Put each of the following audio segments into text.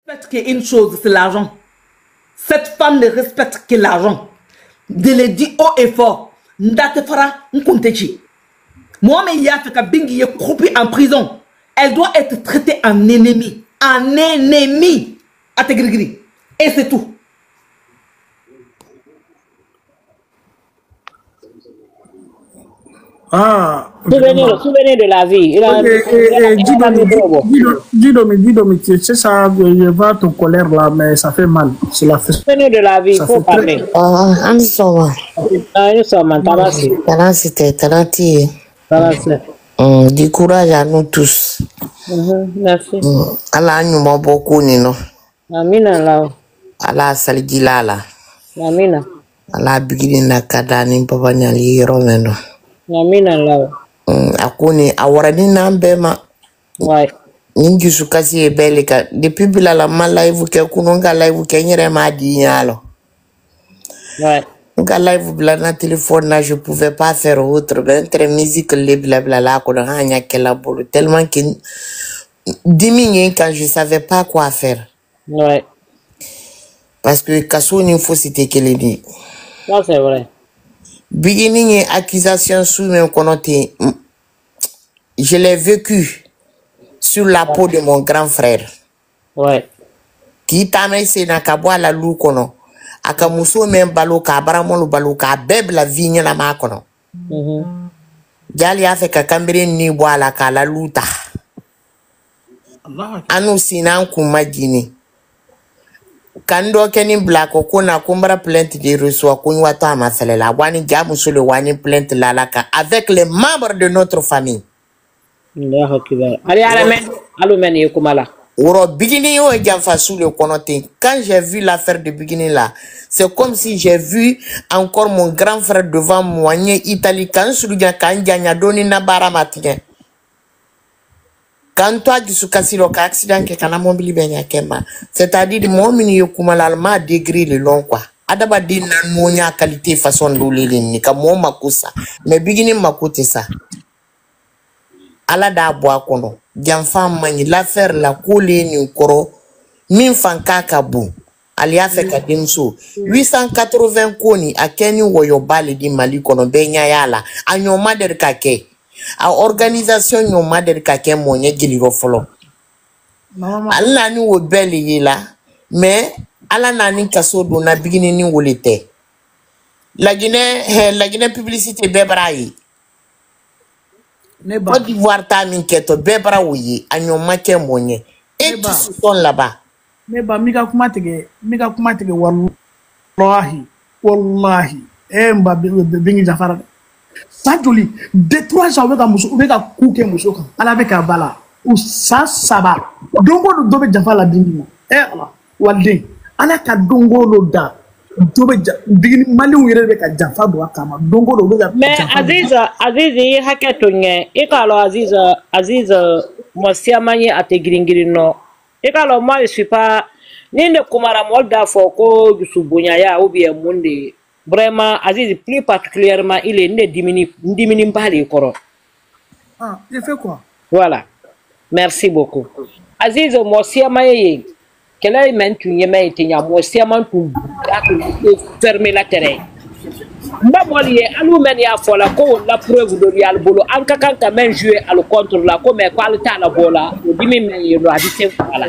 respecte qu'une chose, c'est l'argent. Cette femme ne respecte que l'argent. De le dire haut et fort. Ndate fara nkontechi. Moi, mais il y a fait qu'un bingi est coupé en prison. Elle doit être traitée en ennemi. En ennemi. À Tegrigri. Et c'est tout. Ah, souvenez de la vie. Dis-donc, c'est ça, je vois ton colère là, mais ça fait mal. Souvenez de la vie, il faut parler. Du courage à nous tous. Merci. Allah nous m'a beaucoup, Nino. Amina là. Allah saligila la. Amina. Allah bigini na kadani papa nyali romeno. Amina là. Akuni awarani nambema. Ouais. Ninju sukasi ebelika. Depuis bila la live ke kunonga live ke nyere ma di nyalo. Ouais. Nga live bila na téléphone là, je pouvais pas faire autre. Entre musique les blabla là qu'on a nya kela bolo tellement que diminué quand je savais pas quoi faire. Ouais. Parce que kaso ni faut citer que les dit. Ça c'est vrai. Beginning accusation sous même connoté. Je l'ai vécu sur la peau de mon grand frère. Ouais. Qui t'a mis c'est na kabwa la lou kono. Aka muso men baloka baramolu baloka beb la vigne la makono. Jali afe ka kambere ni bwala ka la luta. Anu sinan kumajini. Kando keni blako kuna kumbra plainte de reçoit kunwa ta masale la wani jamu sule wani plainte la laka avec les membres de notre famille. Allahu akbar. Ali ala men alu men yekumala. Oro bigini yo jamfa sous le konote. Quand j'ai vu l'affaire de bigini là, c'est comme si j'ai vu encore mon grand frère devant moi, Italie, quand je kanja doni na bara matien. Quand toi tu sukasi lo accident ke kana mobili benya kema. C'est-à-dire de mon mini yokumala ma degré le long quoi. Adaba din nan monya qualité façon dolele ni ka mo makusa. Mais bigini makote ça. Ala da boa kono. Jamfa mani l'affaire la coulée ni koro min fanka kabu ali a fait kadimso 880 koni a keni woyo bali di Mali kono benya yala a nyoma der kake a organisation nyoma der kake monye giliro folo ala ni wo beli yila mais ala nani kaso do na bigini ni wolete la Guinée publicité bebrayi Côte d'Ivoire ta min keto bebra wuyi anyo make monye et qui sont là-bas neba mika kumatege wallahi mba bingi jafara sajoli de 3 ans weka kuke muso kan ala be ka bala u sa saba dongo do be jafala bingi ala walde ala ka dongo lo da Bigini Mali wire be ka jafa do akama dongo do be mais Azizi haketonye ikalo Aziza mosia manye ategringiri no ikalo moi je suis pas ni ne kumara molda foko du bunya ya ou bien monde vraiment Azizi plus particulièrement il est né diminue pas les koro. Ah, il fait quoi? Voilà. Merci beaucoup. Aziza mosia manye quel élément tu n'y mets été moi pour fermer la terre. Mbabolié, alou menia fola ko la preuve de rial bolo anka kanka men jouer à le contre la comme qualité la bola o dimi men yo habité voilà.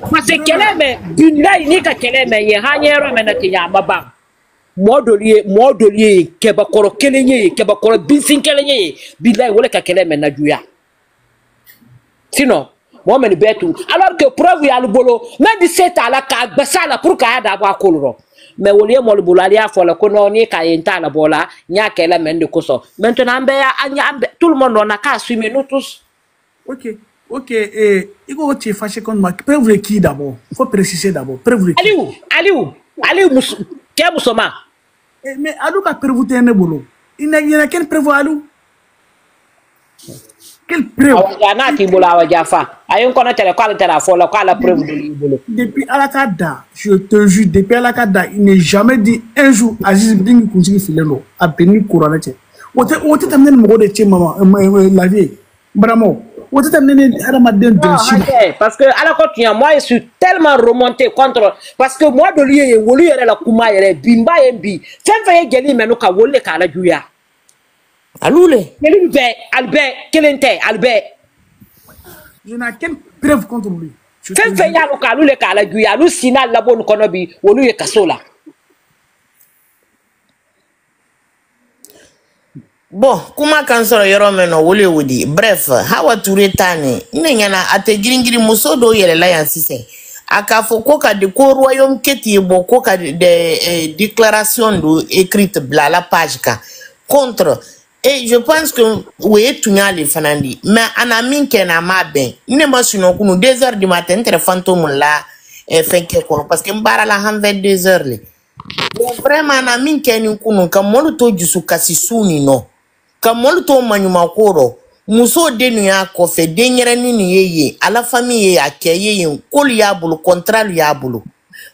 Parce que keleme billahi ni ka keleme ye hanyero men na tinya mabam. Modolié keba koro kelenye keba koro binsin kelenye billahi wala ka keleme na juya. Sinon moi me betu alors que preuve ya le bolo même 17 à la ka basala pour ka da ba kolro mais wolié mo le bolo alia fola ko no ni ka yenta la bola nya kele men de koso maintenant be anya tout le monde on a qu'à assumer nous tous. OK il faut te fâcher contre moi preuve qui d'abord faut préciser d'abord preuve Aliou ke musoma mais Aliou ka preuve te ne bolo il n'y a quelle preuve Aliou. Quelle preuve? Depuis Alakada, je te jure, depuis Alakada, il n'est jamais dit un jour Aziz Bingi Kounchiki Filelo a béni Kouranete. Où t'es amené le mot de Tché, maman, la vie. Bravo. Parce que à la continue, moi je suis tellement remonté contre parce que moi de lui wolu yere la kuma yere bimba yembi fenfe geli menu ka wolle kala juya alule Albert kelente Albert je n'ai aucune preuve contre lui fenfe ya lo kalule kala juya lu sina la bonu kono bi wolu ye kasola. Bon, kuma kan sɔrɔ yɔrɔ min na wole wodi bref Hawa Ture ta ni ne ɲɛna a tɛ giringiri muso dɔw yɛlɛla yan sisan a k'a fɔ ko ka di ko royaume keti ye bɔ ko ka déclaration do écrite bila la page kan contre et je pense que o ye tunya le fana di mais ana min kɛ na ma bɛn ne ma sunɔgɔ 2h du matin n tɛrɛ fantôme la fɛn kɛ kɔnɔ parce que n baara la han 22h le bon vraiment ana min kɛ ni kunu ka mɔlu to jusu kasi su ni nɔ ka mɔlu to maɲuma ko rɔ muso den y'a kɔfɛ denyɛrɛnin ni ye yen ala famille ye a kɛ ye yen k'olu y'a bolo contrat y'a bolo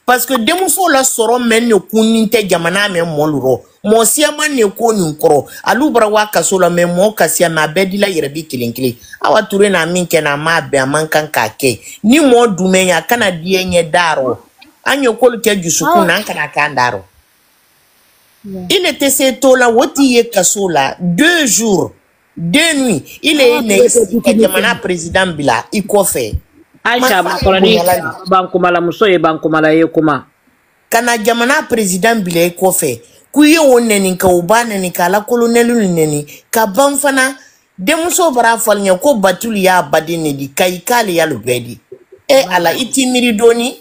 parce que denmuso la sɔrɔ mɛn ne kunnin tɛ jamana mɛn mɔlu rɔ mɔɔ siyaman ne ko nin kɔrɔ alu bara wa kaso la mɛ mɔɔ kasiya mɛ a bɛɛ dila yɛrɛ bi kelen kelen Hawa Ture n'a min kɛ na a m'a bɛn a man kan k'a kɛ ni mɔɔ dumɛn a kana diɲɛ ɲɛ daarɔ an ye k'olu kɛ jusukun na an kana k'an daarɔ. Il était ces taux-là, il est kaso là 2 jours, 2 nuits. Il est né ici, Jamana président Bila, il fait. Aïcha Makolani, Bankumala Musoye, Bankumala Yekuma. Kana Jamana président Bila, il fait. Kuye oneni ka ubane ni ka la colonelu neni ka banfana demuso bara falnya ko batuli ya badene di kaikale ya lubedi. E ala itimiri doni.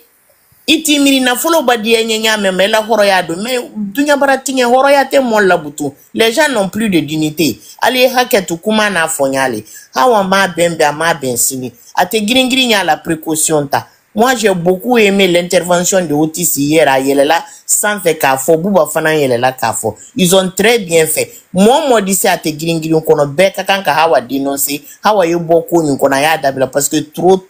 Itimiri na folo badi nyanya me la horoya do mais dunya baratinge horoya te mon la butu les gens n'ont plus de dignité ali haketu kuma na fonyale Hawa ma bembe ma bensini ate giringiri nya la précaution ta. Moi j'ai beaucoup aimé l'intervention de Otis hier à Yelela sans faire kafo buba fana Yelela kafo ils ont très bien fait moi dit c'est ate giringiri kono beka kanka Hawa dénoncer Hawa yo beaucoup ni kona ya dabila parce que trop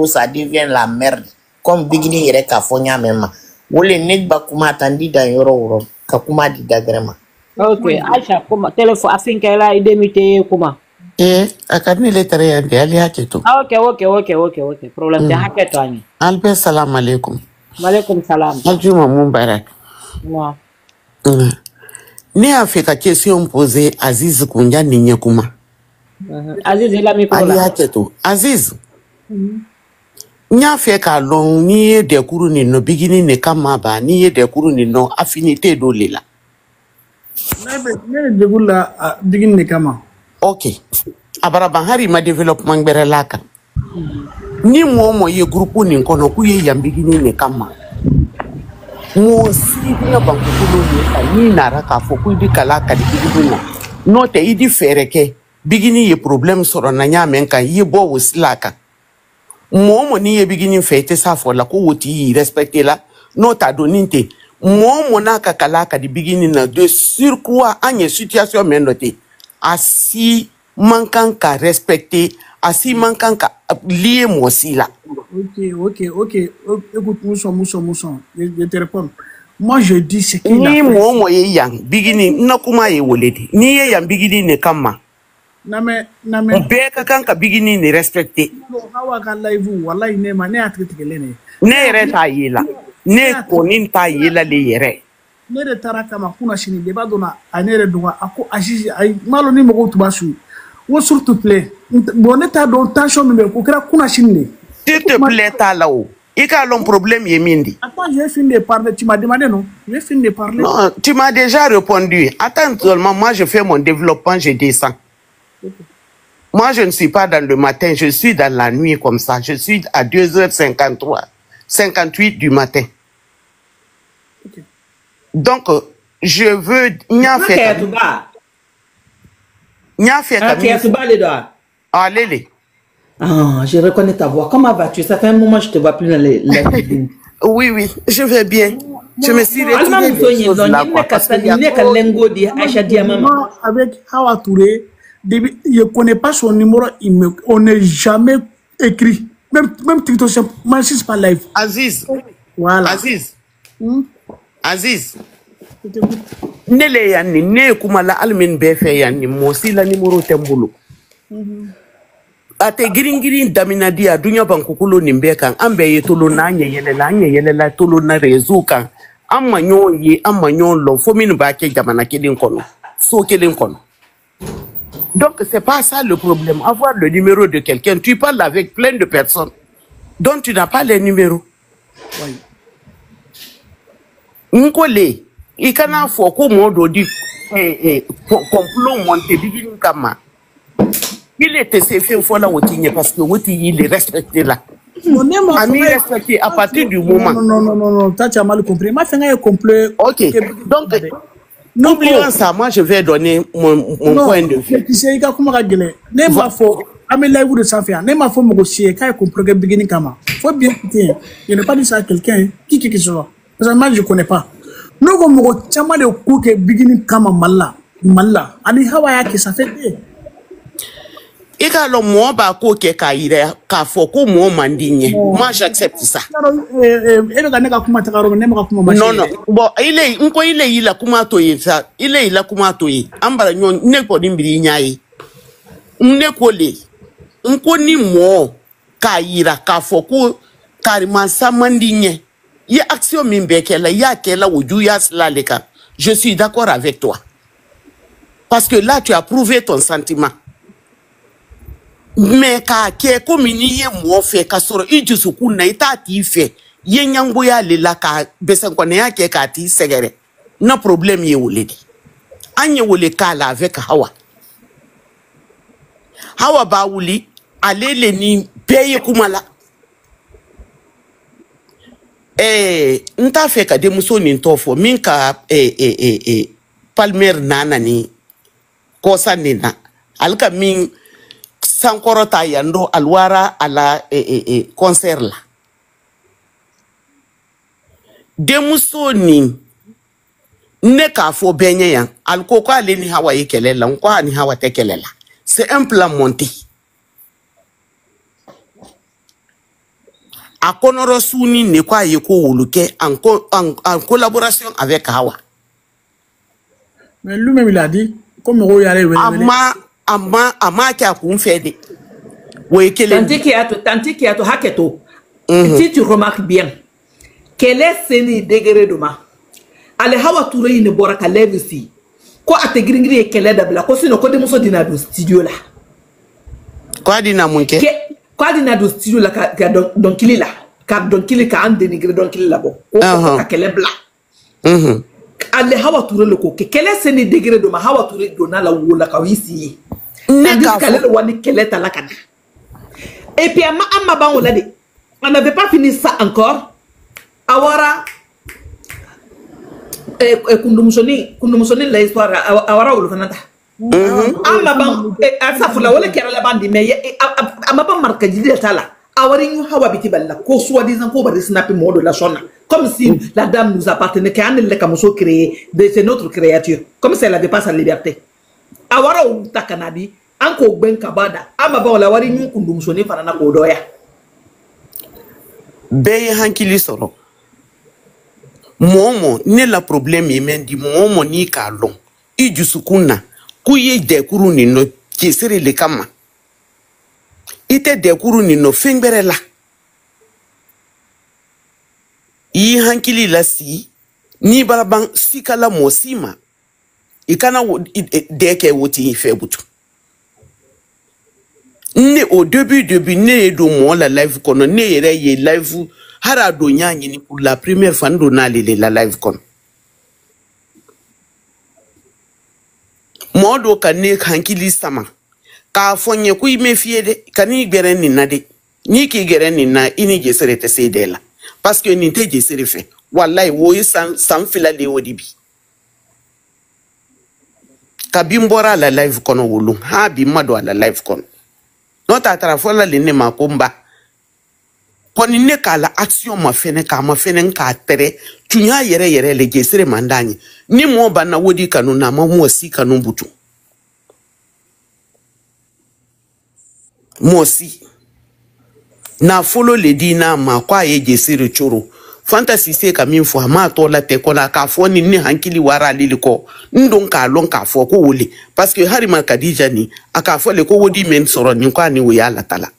ça devient la merde. Comme bigini yere ka fonya mema wole negba kuma tandi da yoro ka kuma di dagrema. Okay Aisha kuma telefone afinka ela idemite kuma akadni letere ya ndi ali haketu. Okay problem te haketu ani Albe salam alaikum. Malaikum salam Aljuma mubarak. Wa Ni afika question posée Aziz Kunja ninye kuma Aziz ila mi ali haketu Aziz Nya fe ka long ni de kuru ni no bigini ne kama ba ni de kuru ni no affinité do lela. Ne de gula bigini ne kama. Okay. Abara bahari ma development bere laka. Ni mo ye groupe ni kono ku ye yam bigini ne kama. Mo si na banku kulo ni ka ni nara ka fo ku di kala ka di bigini. No te idi fereke bigini ye problem soro na nya men kan ye bo wosilaka. Momo ni ye bigini fete sa fo la ko woti respecter la no ta doninte momo na kakalaka di bigini na de surcroît anye situation menote asi mankan ka respecter asi mankan ka lié mo si la. OK écoute mousson je te réponds. Moi je dis ce qu'il a fait. Ni momo ye yang bigini na kuma ye woledi ni ye yang bigini ne kama Name beka kanka bigini ni respecté Hawa ka live wallahi ne ma ne atkitikele ne yere ta yela ne konin ta yela le yere ne de tara kama kuna shini de ba dona anere doa ako ajiji ay malo ni mo to basu wo surtout plaît bon état don tension me ko kra kuna shini s'il te plaît ta là-haut il y a un problème yemindi. Attends, j'ai fini de parler. Tu m'as demandé, non? J'ai fini de parler. Non, tu m'as déjà répondu. Attends seulement, moi je fais mon développement, je descends. Moi, je ne suis pas dans le matin, je suis dans la nuit comme ça. Je suis à 2h53, 58 du matin. Okay. Donc, je veux... Allez. Ah, je reconnais ta voix. Comment vas-tu? Ça fait un moment que je ne te vois plus dans les vidéos. Oui, je vais bien. Je me suis retrouvée avec Hawa Ture. Je ne connais pas son numéro, on n'est jamais écrit. Même TikTok, je ne suis pas live. Aziz. Voilà. Aziz. Nele yanni, ne kumala almin befe yanni, mosi la numéro tembulu. ate girin daminadi a dunya bankukulo nimbe kan an be yetolo na anye yelela tolo na rezo kan an manyon ye an manyon lo fo min ba ke jamana kelen kono so kelen kono. Donc c'est pas ça le problème, avoir le numéro de quelqu'un, tu parles avec plein de personnes dont tu n'as pas les numéros. Oui. Nkole ikana fo ko modo di complot monté bigin kama. Il était fait fois là wotinye parce que woti il est respecté là. Ami respecté à partir du moment. Non, tu as mal compris. Ma fait un complot. OK. Donc n'oublions ça, moi je vais donner mon point de vue. Tu sais comment regarder. Ne ma faut ami là vous de ça faire. Ne ma faut me gaucher quand il comprend que beginning kama. Faut bien écouter. Je n'ai pas dit ça à quelqu'un qui soit. Parce que moi je connais pas. Nous comme mo chama de ku que beginning kama malla. Ani hawa yake ça fait. Ika lo mo ba ko ke ka ire ka fo ko mo mandinye. Moi j'accepte ça. Non. Bon, il la kuma to yi ça. Il la kuma to yi. Ambara nyon ne ko dimbiri nyai. Ne ko le. Nko ni mo ka ira ka fo ko karima sa mandinye. Ye action min be kela ya kela wuju ya slaleka. Je suis d'accord avec toi. Parce que là tu as prouvé ton sentiment. Mais ka ke comme ni ye mo fe ka soro ijusuku na ita ti fe ye nyango ya lela ka besen ko ne ya ke ka ti segere na problème ye woledi anye wole kala avec hawa ba wuli alele ni peye kumala nta fe ka de muso ni ntofo min ka palmer nana ni kosa nina alka min sankoro ta yando alwara ala concert la demuso ni ne ka fo benye yan alko ko ale ni hawa yekelela nko ani hawa tekelela c'est un plan monté a konoro suni ne kwa yeko wuluke en collaboration avec hawa. Mais lui-même il a dit comme ama kya kumfede wekele tanti qui a to haketo. Si tu remarques bien quel est ce degré de ma ale hawa touré ne bora ka lève ici ko ate gringri e kele dabla ko sino ko de muso dina do studio la ko dina munke ko dina do studio la ka don kilila ka don kilila ka ande ni don kilila bo ko ka kele bla ale hawa touré le ko ke quel est ce degré de ma hawa touré dona la wola ka ici ne ka kele wani kele ta la kana. Et puis amma ban wala de on n'avait pas fini ça encore awara kundumusoni la histoire awara wolo fanata amma ban asa fula wala kera la bandi mais amma ban marka jide tala awari ñu hawa biti balla ko soi-disant ko bari snap mode la sonna comme si la dame nous appartenait qu'elle le kamuso créé c'est notre créature comme si elle avait pas sa liberté awara o takanadi anko ben kabada amma ban wala wari ñu kundumusoni fanana ko doya beye hankili soro momo ne la problème yemendi momo ni kalon ijusukuna kuye dekuru ni no kisiri le kama ite dekuru ni no fengbere la yi hankili la si ni baraban sikala mosima ikana deke woti febutu ne au début ne do mo la live kono ne yere ye live hara do nyanyi ni pour la première fois ndo na lele la live kono modo kanne hankili sama ka fonye ku ime fiede kani geren ni nade ni ki geren ni na ini je sere te sedela parce que ni te je sere fe wallahi wo san fila de wodibi kabimbora la live kono wulu ha bi mado la live kono nota trafola le ne makomba koni ne kala action ma fene ka tere tunya yere le gesere mandani ni mo bana wodi kanu na mo si kanu butu mo si na follow le dina ma kwa ye gesere choro Fantasy se ka min fo ma to la te ko la ka fo ni ni hankili wara lili ko ndon ka lon ka fo ko wole parce que harima Khadija ni aka fo le ko wodi men soro ni ko ani wo ya la tala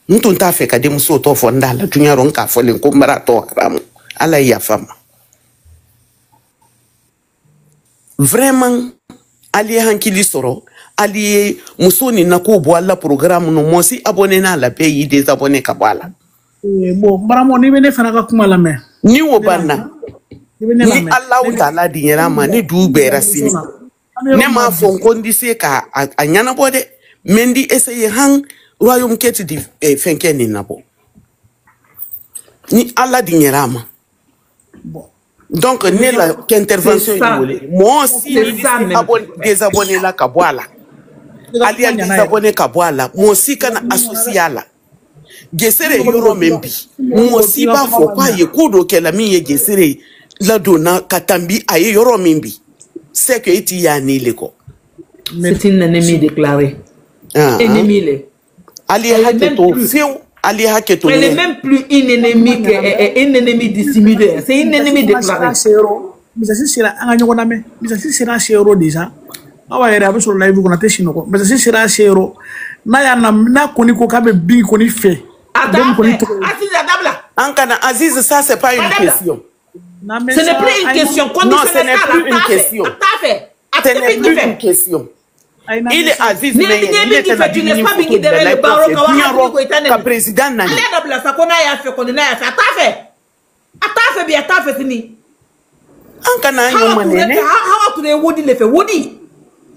ntun ta fe ka de muso to fo ndala tunya ron ka fo le ko mara to haram ala ya fama vraiment ali hankili soro ali muso ni nako bo alla programme no mo si abonné na la pays des abonnés ka bala bon baramo ni bene fana ka kuma la me ni wo banna ni Allah taala di yera ma ni du bera sini ne ma fon kondi se ka anyana bode mendi essayer hang royaume ket di fenke ni nabo ni Allah di yera ma donc ne la intervention yi moi aussi des abonnés la ka boala ali des abonnés ka boala moi aussi kana associé la gesere yoro membi mo si ba fo pa ye kudo ke la mi ye gesere la dona katambi aye yoro membi c'est que iti ya ni leko c'est une ennemie déclarée ennemi le ali haketo feu ali haketo elle est même plus une ennemie que une ennemie dissimulée c'est une ennemie déclarée misasi sira anga nyogona me misasi sira shero déjà awa yere abeso live ko na te shinoko misasi sira shero na ya na koni ko kabe bi koni fe Aziz, ça c'est pas une question. Ce n'est plus une question. Non, ce n'est plus une question. Ce n'est plus une question. Il est Aziz, mais il est un admin de la président Nani.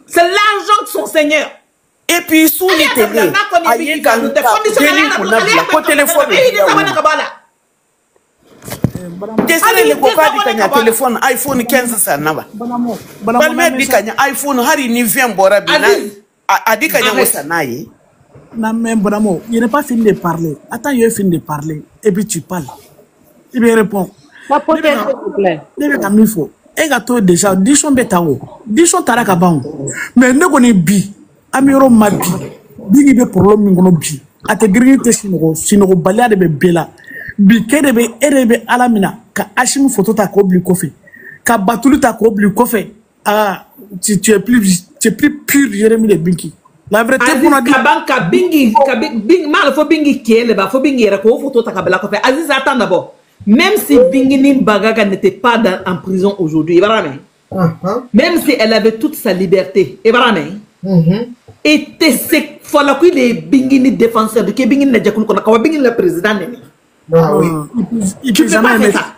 C'est l'argent de son Seigneur. Et puis sous les télé, aïe quand téléphone. Desere le koka di kanya téléphone iPhone 15 ça naba. Balmer di kanya iPhone hari ni vient bora bina. Adi kanya wosa naye. Na même bonamo, il n'est pas fini de parler. Attends, il est fini de parler et puis tu parles. Il me répond. S'il vous plaît. Il faut. Et gâteau déjà, disons betao. Disons tarakabang. Mais ne connaît bi. Amiro mabi bigi be problème ngono bi ate grigite sinogo balia de be bela bi kede be erebe alamina ka ashim photo ta ko bli kofi ka batulu ta ko bli kofi tu es plus pur Jérémie de Binki la vérité pour nous ka bingi mal fo bingi kele ba fo bingi era ko photo ta ka bela kofi Aziz attend d'abord même si Bingi Bagaga n'était pas en prison aujourd'hui même si elle avait toute sa liberté et c'est voilà que les Bingini défenseurs de Bingini n'a jamais connu quand Bingini le président n'est il peut jamais ça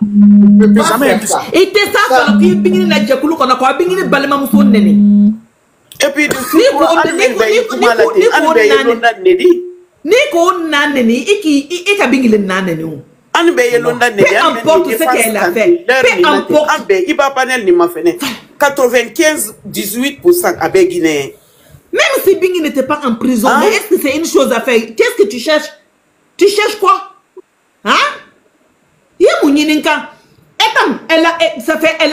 et c'est ça voilà que Bingini n'a jamais connu quand Bingini balema muso n'est et puis ni ko naneni iki Bingini naneni peu importe ce qu'elle a fait peu importe Iba panel ni ma fene 95-18% à Guinée. Même si Bingi n'était pas en prison, mais est-ce que c'est une chose à faire? Qu'est-ce que tu cherches? Tu cherches quoi? Hein? Elle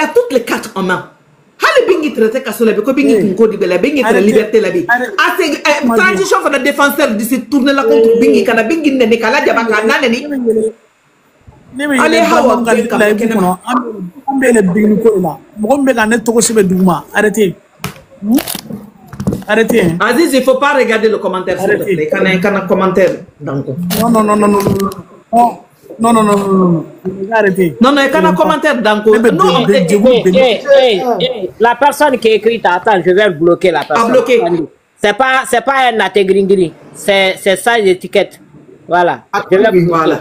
a toutes les cartes en main. Hali Bingi traité Kassola, Bingi Kodi Bela, Bingi la liberté la vie. Ah, c'est transition pour le défenseur de se tourner la contre Bingi, Kana Bingi ne Kala Jabaka Nanani. Allez, Hawa, arrêtez. Arrêtez. Aziz, il ne faut pas regarder le commentaire. Quand il y a un commentaire. Non. Arrêtez. Non, il y a un commentaire. La personne qui écrit, attends, je vais bloquer la personne. Bloquer. C'est pas un até-gringri. C'est ça l'étiquette. Voilà. Je vais bloquer.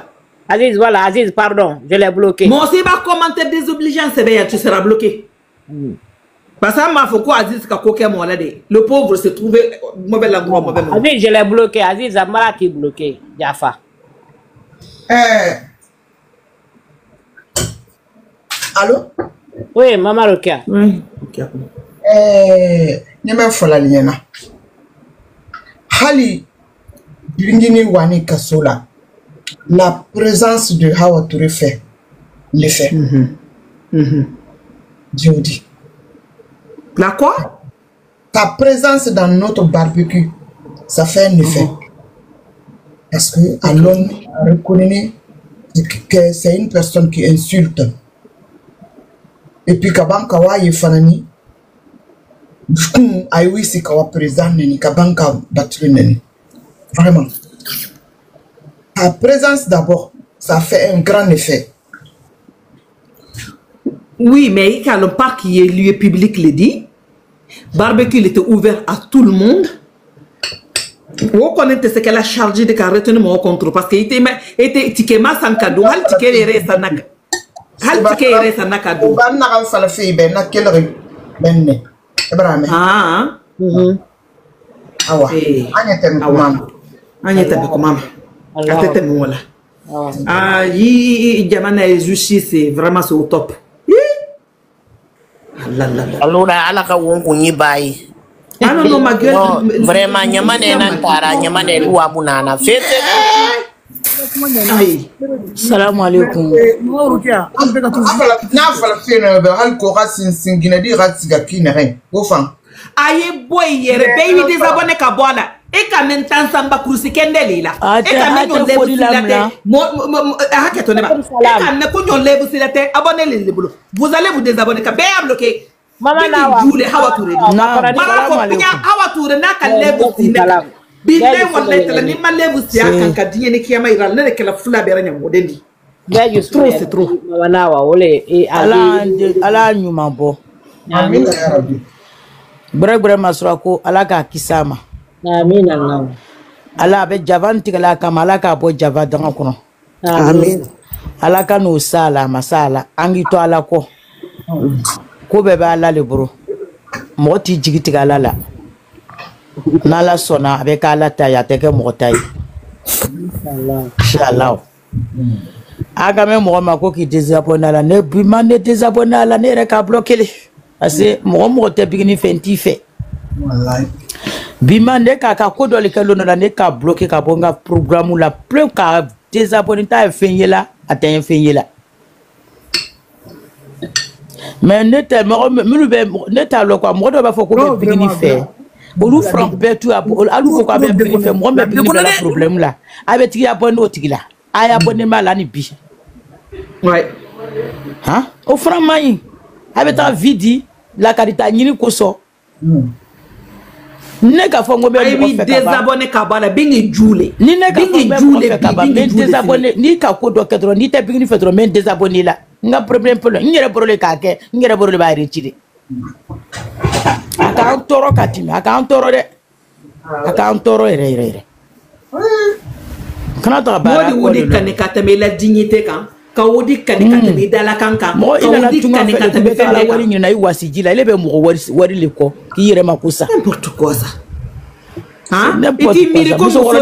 Aziz, voilà, Aziz, pardon, je l'ai bloqué. Moi aussi, ma commentaire désobligeant, tu seras bloqué. Parce que ma faut quoi Aziz le pauvre se trouvait mauvais endroit, mauvais moment. Aziz, je l'ai bloqué. Aziz Amara qui est bloqué. Jaffa. Allô? Oui, Maman Rokia. Oui. Nyama fola liena. Hali Bingini Wani Kassola. La présence de Hawa Touré fait l'effet. Dieu dit. La quoi? Ta présence dans notre barbecue, ça fait un effet. Parce que Alon a reconnu c'est une personne qui insulte. Et puis Kabanka wa Fanani, Aïwi c'est Kawa présent, Kabanka battu. Vraiment. La présence d'abord, ça fait un grand effet. Oui, mais quand le parc qui est lieu public le dit, barbecue il était ouvert à tout le monde. Vous connaissez ce qu'elle a chargé de retenir mon contrôle parce qu'il était ticket masse en cadeau, hal ticket les restes en cadeau. Hal ticket les restes en cadeau. Ben n'a pas la fille ben n'a quelle rue ben Abraham. Ah. Ah ouais. Agnete maman. Agnete maman. Agnete maman. Ah, y jamana justice c'est vraiment c'est au top. Alors ala ka won ko ni bayi. Ah non, ma gueule. Vraiment, nyamane nantara, nyamane luwa munana. Fete. Salam alaikum. Na fala fena be hal ko rasin gina di ratsiga kinere. Go fan. Aye boy yere baby désabonné ka bola. E ka mentan samba krusi kendeli la. E ka men on lebu silate. Hake to neba. E ka men ko on lebu silate abonné les boulot. Vous allez vous désabonner ka be a bloqué. Mama nawa hawa touré mara ko punya hawa touré na ka lebu sina bille wallahi tala ni ma lebu sia kan ka diye ne kiyama iral ne kala fula be ranya modendi trop c'est trop mama nawa ole e ala nyuma bo amin ya rabbi bre masura ko ala ka kisama amin allah ala be javan tigala kama ala ka bo java danga kono amin ala ka no sala masala angi to ala ko ko bebe ala le bro mo ti jigiti ala la nala sona avec ala ta ya teke mo tay inshallah aga me mo ma ko ki désabonné la ne bi man désabonné la ne re ka bloquer le parce que mo te bigini fenti fait wallahi bi man ne ka ko do le kelo na ne ka bloquer ka bonga programme la plus ka désabonné ta fenyela atay fenyela. Mais n'était pas le quoi moi dois faut qu'on begin faire bolu franc betu alu faut qu'on begin faire moi mais le problème là avec il y a bon autre là ay abonnement là ni bi ouais hein au franc mai avec ta vidi la carita nyini ko so ne ka fo ngo be ko désabonné ka bala bingi djoulé ni ne ka fo be ka ba mais désabonné ni ka ko do kedro ni te begin faire mais désabonné là nga problème polo ngere borole ka ke ngere borole ba retire aka toro katimi aka toro de aka toro ere kana to ba wodi kane katame la dignité kan ka wodi kane katame dala kan kan mo ina na tunga fe katame fe la wari nyina iwasi jila ile be mo wari le ko ki yere makusa n'importe quoi ça hein iti miri ko so muso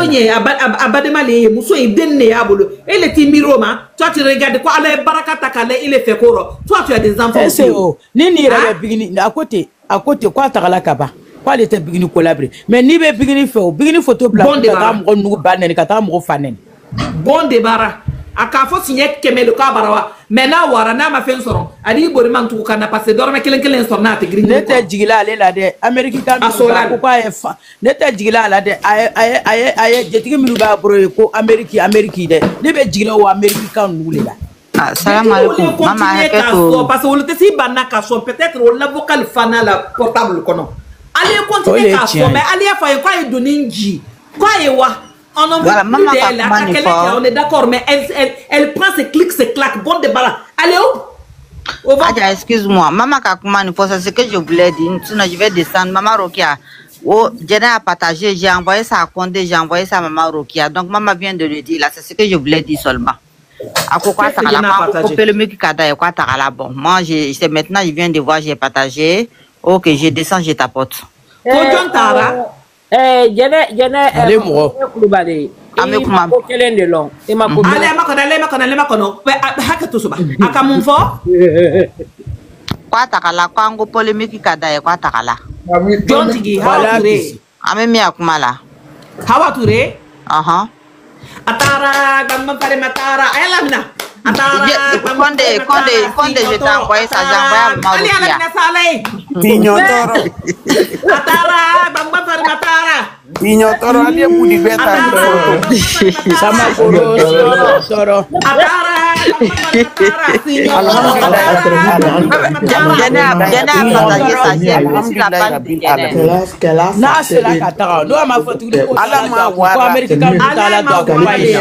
nye abadema le muso idenne ya bolo ele ti miro ma toi tu regardes quoi ale barakata kale il fait koro toi tu as des enfants c'est oh ni rebe bigini à côté quoi takala kaba quoi les te bigini collaborer mais ni be bigini fait bigini photo blanc ka mo nu banen ka ta mo fanen bon débarras aka fo signé kemelo ka barawa mena wara na ma fen soron ali bori man tu kana passer dorme kelen sorna te grine nete jigila ale la de america kan ko ko ay fa nete jigila la de ay jetigi miru ba bro ko america de ne be jigila o america kan nule la assalamu alaikum mama haketo parce que on te si banaka so peut-être on la vocal fana la portable kono allez continuer ka so mais allez fa ko ay doninji ko ay wa on en voilà, maman on est d'accord, mais elle prend ses clics, ses claques, bon débat. Allez où Adja, excuse-moi, maman Kakoumani, c'est ce que je voulais dire. Sinon, je vais descendre. Maman Rokia, oh, j'ai partagé, j'ai envoyé ça à Condé, j'ai envoyé ça à maman Rokia. Donc, maman vient de le dire là, c'est ce que je voulais dire seulement. À quoi ça va couper le mec qui a quoi t'as bon. Moi, c'est maintenant, je viens de voir, j'ai partagé. Ok, je descends, je tapote. Jene kulubade amekuma ko kelen de long e ma ko ale makono haka to suba akamunfo kwa takala kwangu polémique kada kwa takala jontigi hawature amemi akumala hawature aha atara gamma pare matara ayalamna Atara, Quand je t'ai envoyé ça, j'ai envoyé à Maman Rokia. Tigno toro. Atara, bamba fari matara. Tigno toro ali budi beta. Sama koro toro. Atara, Na sela katara. No ma fotu de ko. Ala ma Ko wara. America ka mutala do ko baye.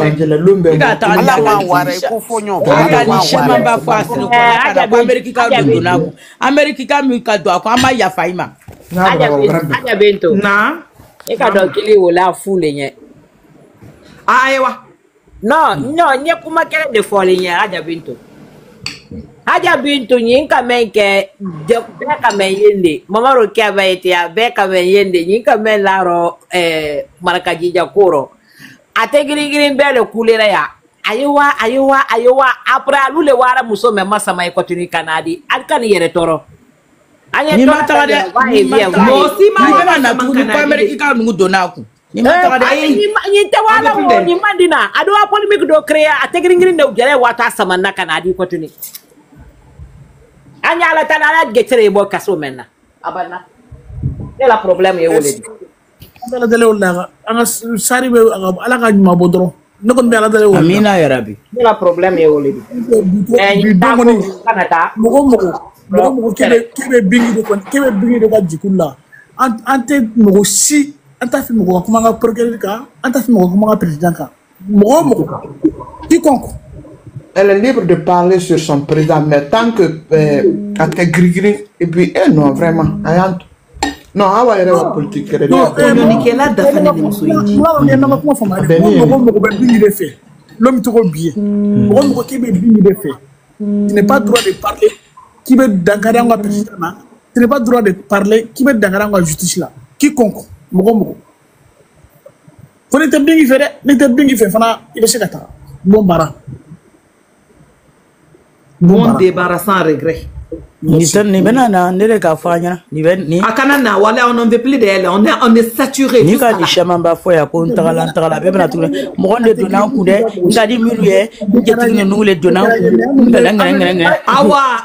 Ala ma wara ko fonyo. Aka ni shema ba fo asinu ko na ko America ka do na ko. America ka mi ka do ko ama ya faima. Aja bento. Na. E ka do kili wala fule nye. Aiwa. No, nye kuma kere de fole nye aja bento. Aja bintu nyinka menke beka men yende Mama Rokia baitia beka men yende nyinka men laro marakaji jakuro ate girin bele kulera ya aywa après alule wara muso me masama ikotuni kanadi alkani yere toro Ni mata de mo si ma na tu ko America ka ngu donaku ni mata de ni te wala mo ni mandina ado polémique do créer ate girin de jere wata sama na kanadi kotuni Anya la tanala getere bo kaso menna abana c'est la problème ye woledi ala dale wala anga sari be ala ka nyuma bodro ne kon be ala dale wala amina ya rabbi c'est la problème ye woledi kanata mogo kebe bingi de ka jikula ante mogo si anta fi mogo kuma nga procureur ka anta fi mogo kuma nga président ka mogo quiconque. Elle est libre de parler sur son président, mais tant que gris et puis non vraiment non awa yɛrɛ wa politique yɛrɛ communiquer-la dafa ne muso yi nama kuma fama mogo bɛ bingi de fɛ l'homme togo biye mogo k'i bɛ bingi de fɛ tu n'es pas droit de parler k'i bɛ dankari an ka président na tu n'es pas droit de parler k'i bɛ dankari an ka justice la quiconque mogo ko ni tɛ bingi fɛ dɛ ni tɛ bingi fɛ fana i bɛ se ka taa bon bara bon débarras sans regret. Ni benana nere ka fanya ni ben ni akana na wala on ne veut plus d'elle on est saturé ni ka ni chama ba fo ya ko ntagala be bena tule mo gonde dona ku de ngadi miru ye jetti ne nule dona ngala awa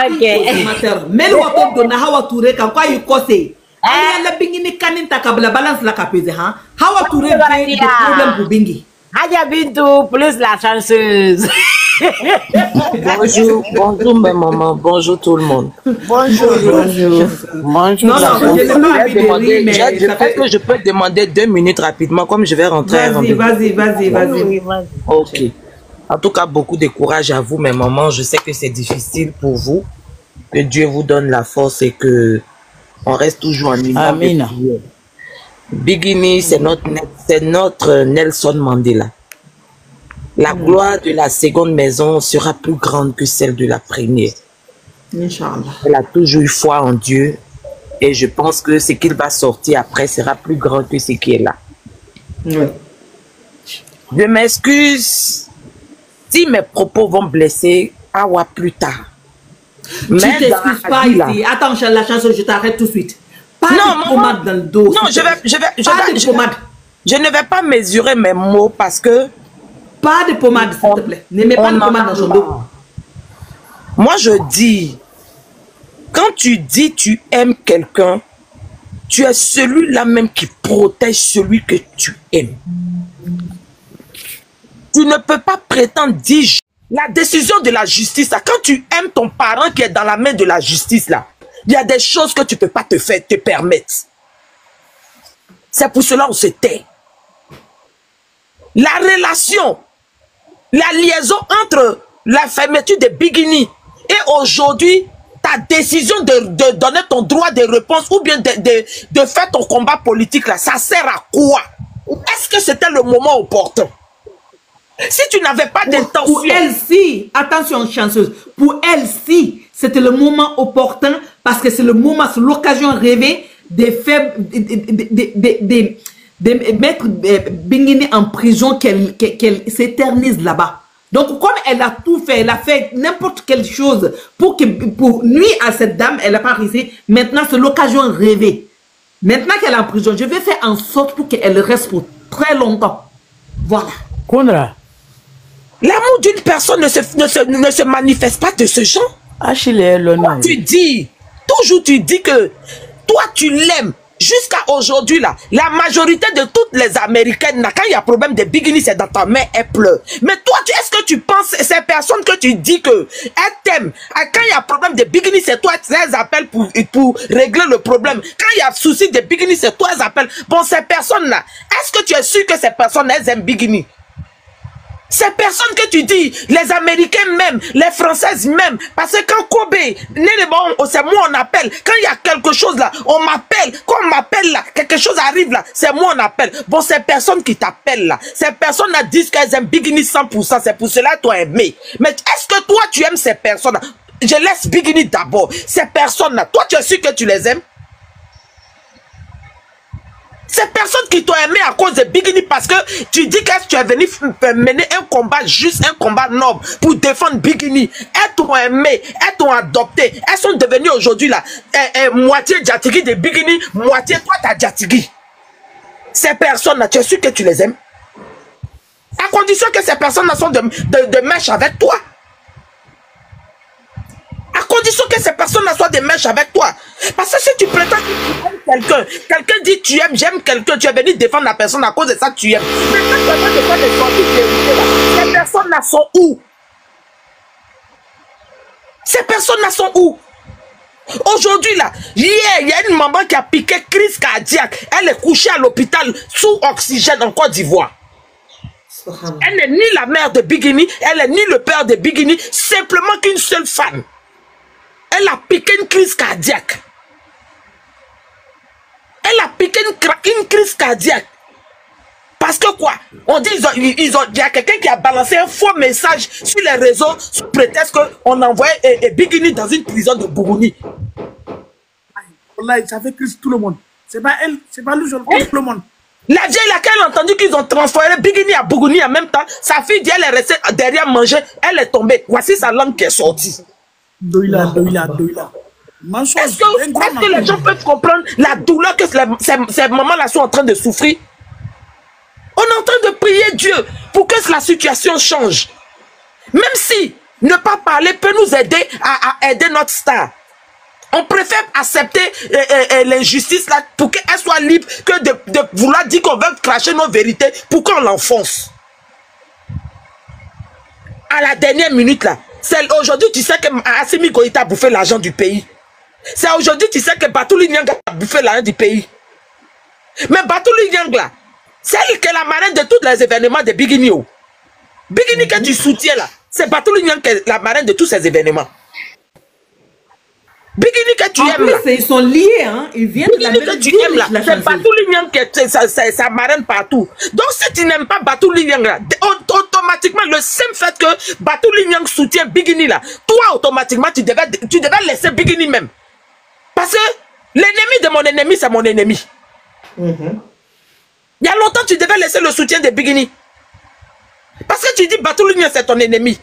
okay mel wato dona hawa touré kan ko yi kose ali la bingi ni kaninta kabla balance la kapeze ha hawa touré be problème pour bingi Aja bintu plus la chanceuse. Bonjour ma maman, bonjour tout le monde. Bonjour. Est-ce que je peux demander 2 minutes rapidement comme je vais rentrer. Vas-y. Ok. En tout cas, beaucoup de courage à vous, mes mamans. Je sais que c'est difficile pour vous. Que Dieu vous donne la force et que on reste toujours en union. Amen. Bigini, c'est notre Nelson Mandela. La gloire de la seconde maison sera plus grande que celle de la première. Inch'Allah. Elle a toujours eu foi en Dieu et je pense que ce qu'il va sortir après sera plus grand que ce qui est là. Oui. Je m'excuse si mes propos vont blesser Awa plus tard. Tu t'excuses pas ici. Attends, la chanson, je t'arrête tout de suite. Pas de pommade dans le dos. Non, je ne vais pas mesurer mes mots parce que... Pas de pommade, s'il te plaît. Ne mets pas de pommade dans son dos. Moi, je dis, quand tu dis tu aimes quelqu'un, tu es celui-là même qui protège celui que tu aimes. Tu ne peux pas prétendre dire la décision de la justice. Là, quand tu aimes ton parent qui est dans la main de la justice, là, il y a des choses que tu ne peux pas te permettre. C'est pour cela qu'on se tait. La relation, la liaison entre la fermeture de Bigini et aujourd'hui, ta décision de donner ton droit de réponse ou bien de faire ton combat politique, là, ça sert à quoi? Est-ce que c'était le moment opportun? Si tu n'avais pas d'intention... Pour elle, si, attention chanceuse, pour elle, si, c'était le moment opportun parce que c'est le moment, c'est l'occasion rêvée de faire, de mettre Bingini en prison, qu'elle s'éternise là-bas. Donc, comme elle a tout fait, elle a fait n'importe quelle chose pour nuire à cette dame, elle n'a pas réussi. Maintenant, c'est l'occasion rêvée. Maintenant qu'elle est en prison, je vais faire en sorte pour qu'elle reste pour très longtemps. Voilà. Kondra. L'amour l'amour d'une personne ne se manifeste pas de ce genre. Achille, tu dis, toujours tu dis que toi tu l'aimes. Jusqu'à aujourd'hui, là, la majorité de toutes les Américaines, quand il y a problème de bikini, c'est dans ta main, elles pleurent. Mais toi, est-ce que tu penses, ces personnes que tu dis que elles t'aiment, quand il y a problème de bikini, c'est toi, elles appellent pour régler le problème. Quand il y a souci de bikini, c'est toi, elles appellent. Bon, ces personnes-là, est-ce que tu es sûr que ces personnes, elles aiment bikini? Ces personnes que tu dis, les Américains même, les Françaises même, parce que quand Kobe, c'est moi on appelle, quand il y a quelque chose là, on m'appelle, quand on m'appelle là, quelque chose arrive là, c'est moi on appelle. Bon, ces personnes qui t'appellent là, ces personnes là disent qu'elles aiment bikini 100%, c'est pour cela que tu as aimé. Mais est-ce que toi tu aimes ces personnes là? Je laisse bikini d'abord. Ces personnes là, toi tu es sûr que tu les aimes? Ces personnes qui t'ont aimé à cause de bikini parce que tu dis que tu es venu mener un combat juste, un combat noble pour défendre bikini. Elles t'ont aimé, elles t'ont adopté. Elles sont devenues aujourd'hui là, moitié Djatigi de bikini, moitié toi t'as Djatigi. Ces personnes là, tu es sûr que tu les aimes? À condition que ces personnes là sont de mèche avec toi. À condition que ces personnes-là soient des mèches avec toi. Parce que si tu prétends que tu aimes quelqu'un, quelqu'un dit tu aimes, j'aime quelqu'un, tu es venu défendre la personne à cause de ça, tu aimes. Mais quand tu es venu défendre les sorties, ces personnes-là sont où? Ces personnes-là sont où? Aujourd'hui, là, hier, il y a une maman qui a piqué crise cardiaque. Elle est couchée à l'hôpital sous oxygène en Côte d'Ivoire. Elle n'est ni la mère de Bikini, elle n'est ni le père de Bikini, simplement qu'une seule femme. Elle a piqué une crise cardiaque. Elle a piqué une crise cardiaque. Parce que quoi? On dit il y a quelqu'un qui a balancé un faux message sur les réseaux sous prétexte qu'on envoyait Bikini dans une prison de Burundi. Ça fait crise tout le monde. C'est pas elle, c'est pas lui, tout le monde. La vieille laquelle a entendu qu'ils ont transféré Bikini à Burundi en même temps, sa fille dit elle est restée derrière manger, elle est tombée. Voici sa langue qui est sortie. Doïla. Est-ce que les gens peuvent comprendre la douleur que ces mamans-là sont en train de souffrir? On est en train de prier Dieu pour que la situation change. Même si ne pas parler peut nous aider à aider notre star. On préfère accepter l'injustice là pour qu'elle soit libre que de vouloir dire qu'on veut cracher nos vérités pour qu'on l'enfonce. À la dernière minute là, aujourd'hui tu sais que Assimi Goïta a bouffé l'argent du pays. C'est aujourd'hui tu sais que Batouli Nyang a bouffé l'argent du pays. Mais Batouli Nyang là, c'est elle qui est la marraine de tous les événements de Bikini. Bikini que tu soutiens là, c'est Batouli Nyang qui est la marraine de tous ces événements. Bikini que tu aimes là. Ils sont liés, hein. Ils viennent de la même que tu aimes là. C'est Batouli Nyang qui est sa marraine partout. Donc si tu n'aimes pas Batouli Nyang là, automatiquement le simple fait que Batouli Nyang soutient Bikini là, toi automatiquement tu devais laisser Bikini même. Parce que l'ennemi de mon ennemi c'est mon ennemi. Il y a longtemps tu devais laisser le soutien de Bikini. Parce que tu dis Batouli Nyang c'est ton ennemi.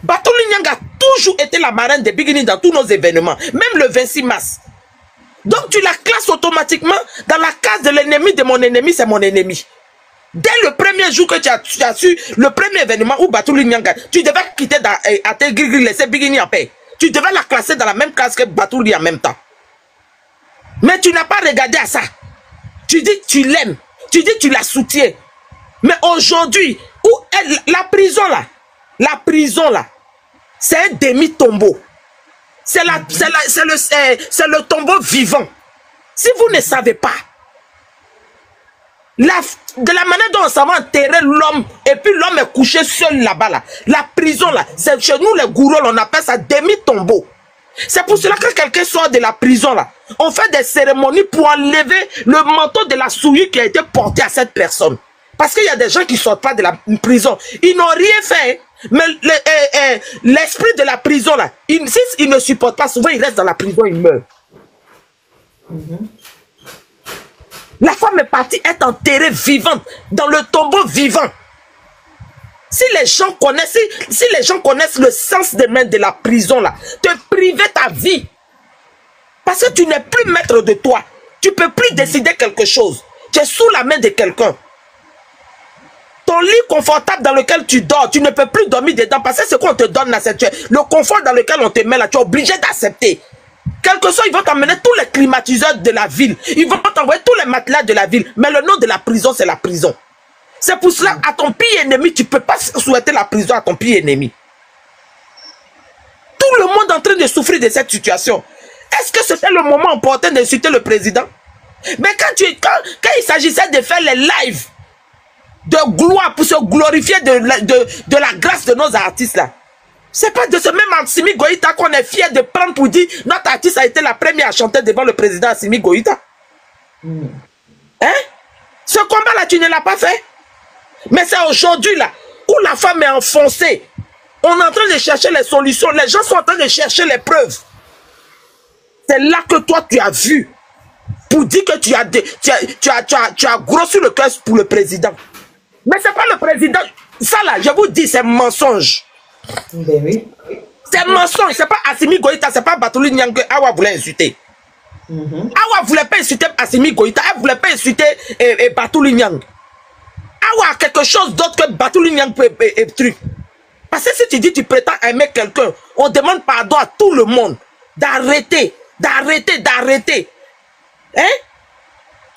Batouli Nyang a toujours été la marraine de Bikini dans tous nos événements, même le 26 mars. Donc tu la classes automatiquement dans la case de l'ennemi de mon ennemi, c'est mon ennemi. Dès le premier jour que tu as su, le premier événement où Batouli Nyang, tu devais quitter à tes gris, laisser Bikini en paix. Tu devais la classer dans la même case que Batouli en même temps. Mais tu n'as pas regardé à ça. Tu dis tu l'aimes, tu dis tu la soutiens. Mais aujourd'hui, où la prison là, c'est un demi-tombeau. C'est le tombeau vivant. Si vous ne savez pas, de la manière dont on va enterrer l'homme, et puis l'homme est couché seul là-bas, là. La prison, là, c'est chez nous les gourous, on appelle ça demi-tombeau. C'est pour cela que quelqu'un sort de la prison, là. On fait des cérémonies pour enlever le manteau de la souillure qui a été porté à cette personne. Parce qu'il y a des gens qui ne sortent pas de la prison. Ils n'ont rien fait. Mais l'esprit de la prison, là, s'il ne supporte pas, souvent il reste dans la prison, il meurt. La femme est partie être enterrée vivante, dans le tombeau vivant. Si les gens connaissent le sens de même de la prison, là, te priver ta vie. Parce que tu n'es plus maître de toi. Tu ne peux plus décider quelque chose. Tu es sous la main de quelqu'un. Ton lit confortable dans lequel tu dors, tu ne peux plus dormir dedans parce que ce qu'on te donne là, c'est le confort dans lequel on te met là, tu es obligé d'accepter. Quel que soit, ils vont t'emmener tous les climatiseurs de la ville. Ils vont t'envoyer tous les matelas de la ville. Mais le nom de la prison, c'est la prison. C'est pour cela, à ton pire ennemi, tu ne peux pas souhaiter la prison à ton pire ennemi. Tout le monde est en train de souffrir de cette situation. Est-ce que c'était le moment opportun d'insulter le président? Mais quand il s'agissait de faire les lives de gloire pour se glorifier de la grâce de nos artistes là, c'est pas de ce même Assimi Goïta qu'on est fier de prendre pour dire notre artiste a été la première à chanter devant le président Assimi Goïta. Hein? Ce combat là, tu ne l'as pas fait. Mais c'est aujourd'hui là où la femme est enfoncée. On est en train de chercher les solutions. Les gens sont en train de chercher les preuves. C'est là que toi tu as vu pour dire que tu as grossi le cœur pour le président. Mais c'est pas le président. Ça là, je vous dis, c'est mensonge. Ben oui. C'est mensonge. C'est pas Assimi Goïta, c'est pas Batouli Nyang que Awa voulait insulter. Awa voulait pas insulter Assimi Goïta, elle voulait pas insulter Batouli Nyang. Awa a quelque chose d'autre que Batouli Nyang et truc. Parce que si tu dis tu prétends aimer quelqu'un, on demande pardon à tout le monde d'arrêter. Hein?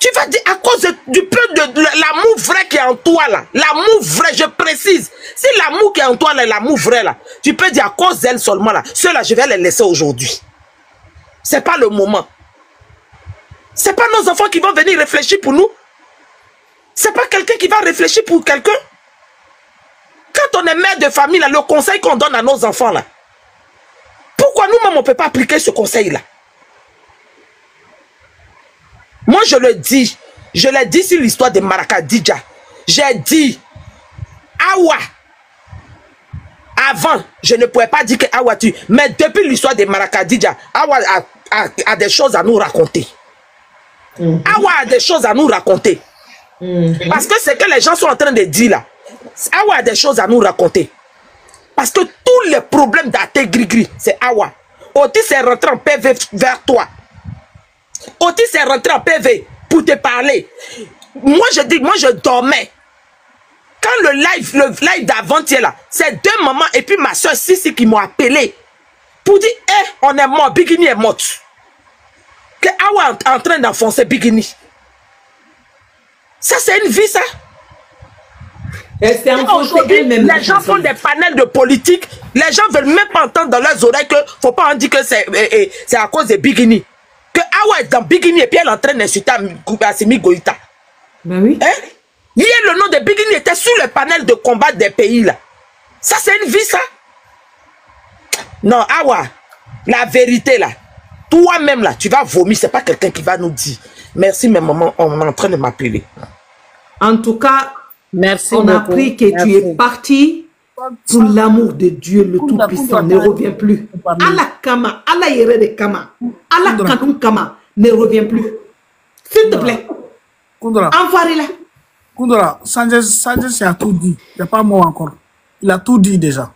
Tu vas dire à cause du peu de l'amour vrai qui est en toi là. L'amour vrai, je précise. Si l'amour qui est en toi là, l'amour vrai là, tu peux dire à cause d'elle seulement là. Ceux-là, je vais les laisser aujourd'hui. C'est pas le moment. C'est pas nos enfants qui vont venir réfléchir pour nous. C'est pas quelqu'un qui va réfléchir pour quelqu'un. Quand on est mère de famille là, le conseil qu'on donne à nos enfants là, pourquoi nous-mêmes on ne peut pas appliquer ce conseil là? Moi, je l'ai dit sur l'histoire de Marakadija. J'ai dit, Awa, avant, je ne pouvais pas dire que Awa tue, mais depuis l'histoire de Marakadija, Awa a des choses à nous raconter. Awa a des choses à nous raconter. Parce que ce que les gens sont en train de dire là, Awa a des choses à nous raconter. Parce que tous les problèmes d'Até Grigri, c'est Awa. Otis est rentré en PV vers toi. Otis est rentré en PV pour te parler. Moi, je dis, moi, je dormais. Quand le live d'avant-hier là, c'est deux mamans et puis ma soeur Sissi qui m'ont appelé pour dire, eh, on est mort, Bigini est morte. Que Awa est en train d'enfoncer Bigini. Ça, c'est une vie, ça. Aujourd'hui, les gens font des panels de politique. Les gens veulent même pas entendre dans leurs oreilles que faut pas en dire que c'est à cause de Bigini. Que Awa est dans Bigini et puis elle est en train d'insulter Assimi Goïta. Ben oui. Hein? Hier, le nom de Bigini était sur le panel de combat des pays là. Ça, c'est une vie, ça. Non, Awa, la vérité là, toi-même là, tu vas vomir. C'est pas quelqu'un qui va nous dire. Merci, mes mamans, on est en train de m'appeler. En tout cas, merci on beaucoup. a appris que tu es parti pour l'amour de Dieu, le Tout-Puissant, ne revient plus. Allah Kama, Allah Yere de Kama, Allah Kanum Kama, ne revient plus. S'il te plaît. Enfarez-la. Koundora, Sanchez a tout dit. Il n'y a pas mot encore. Il a tout dit déjà.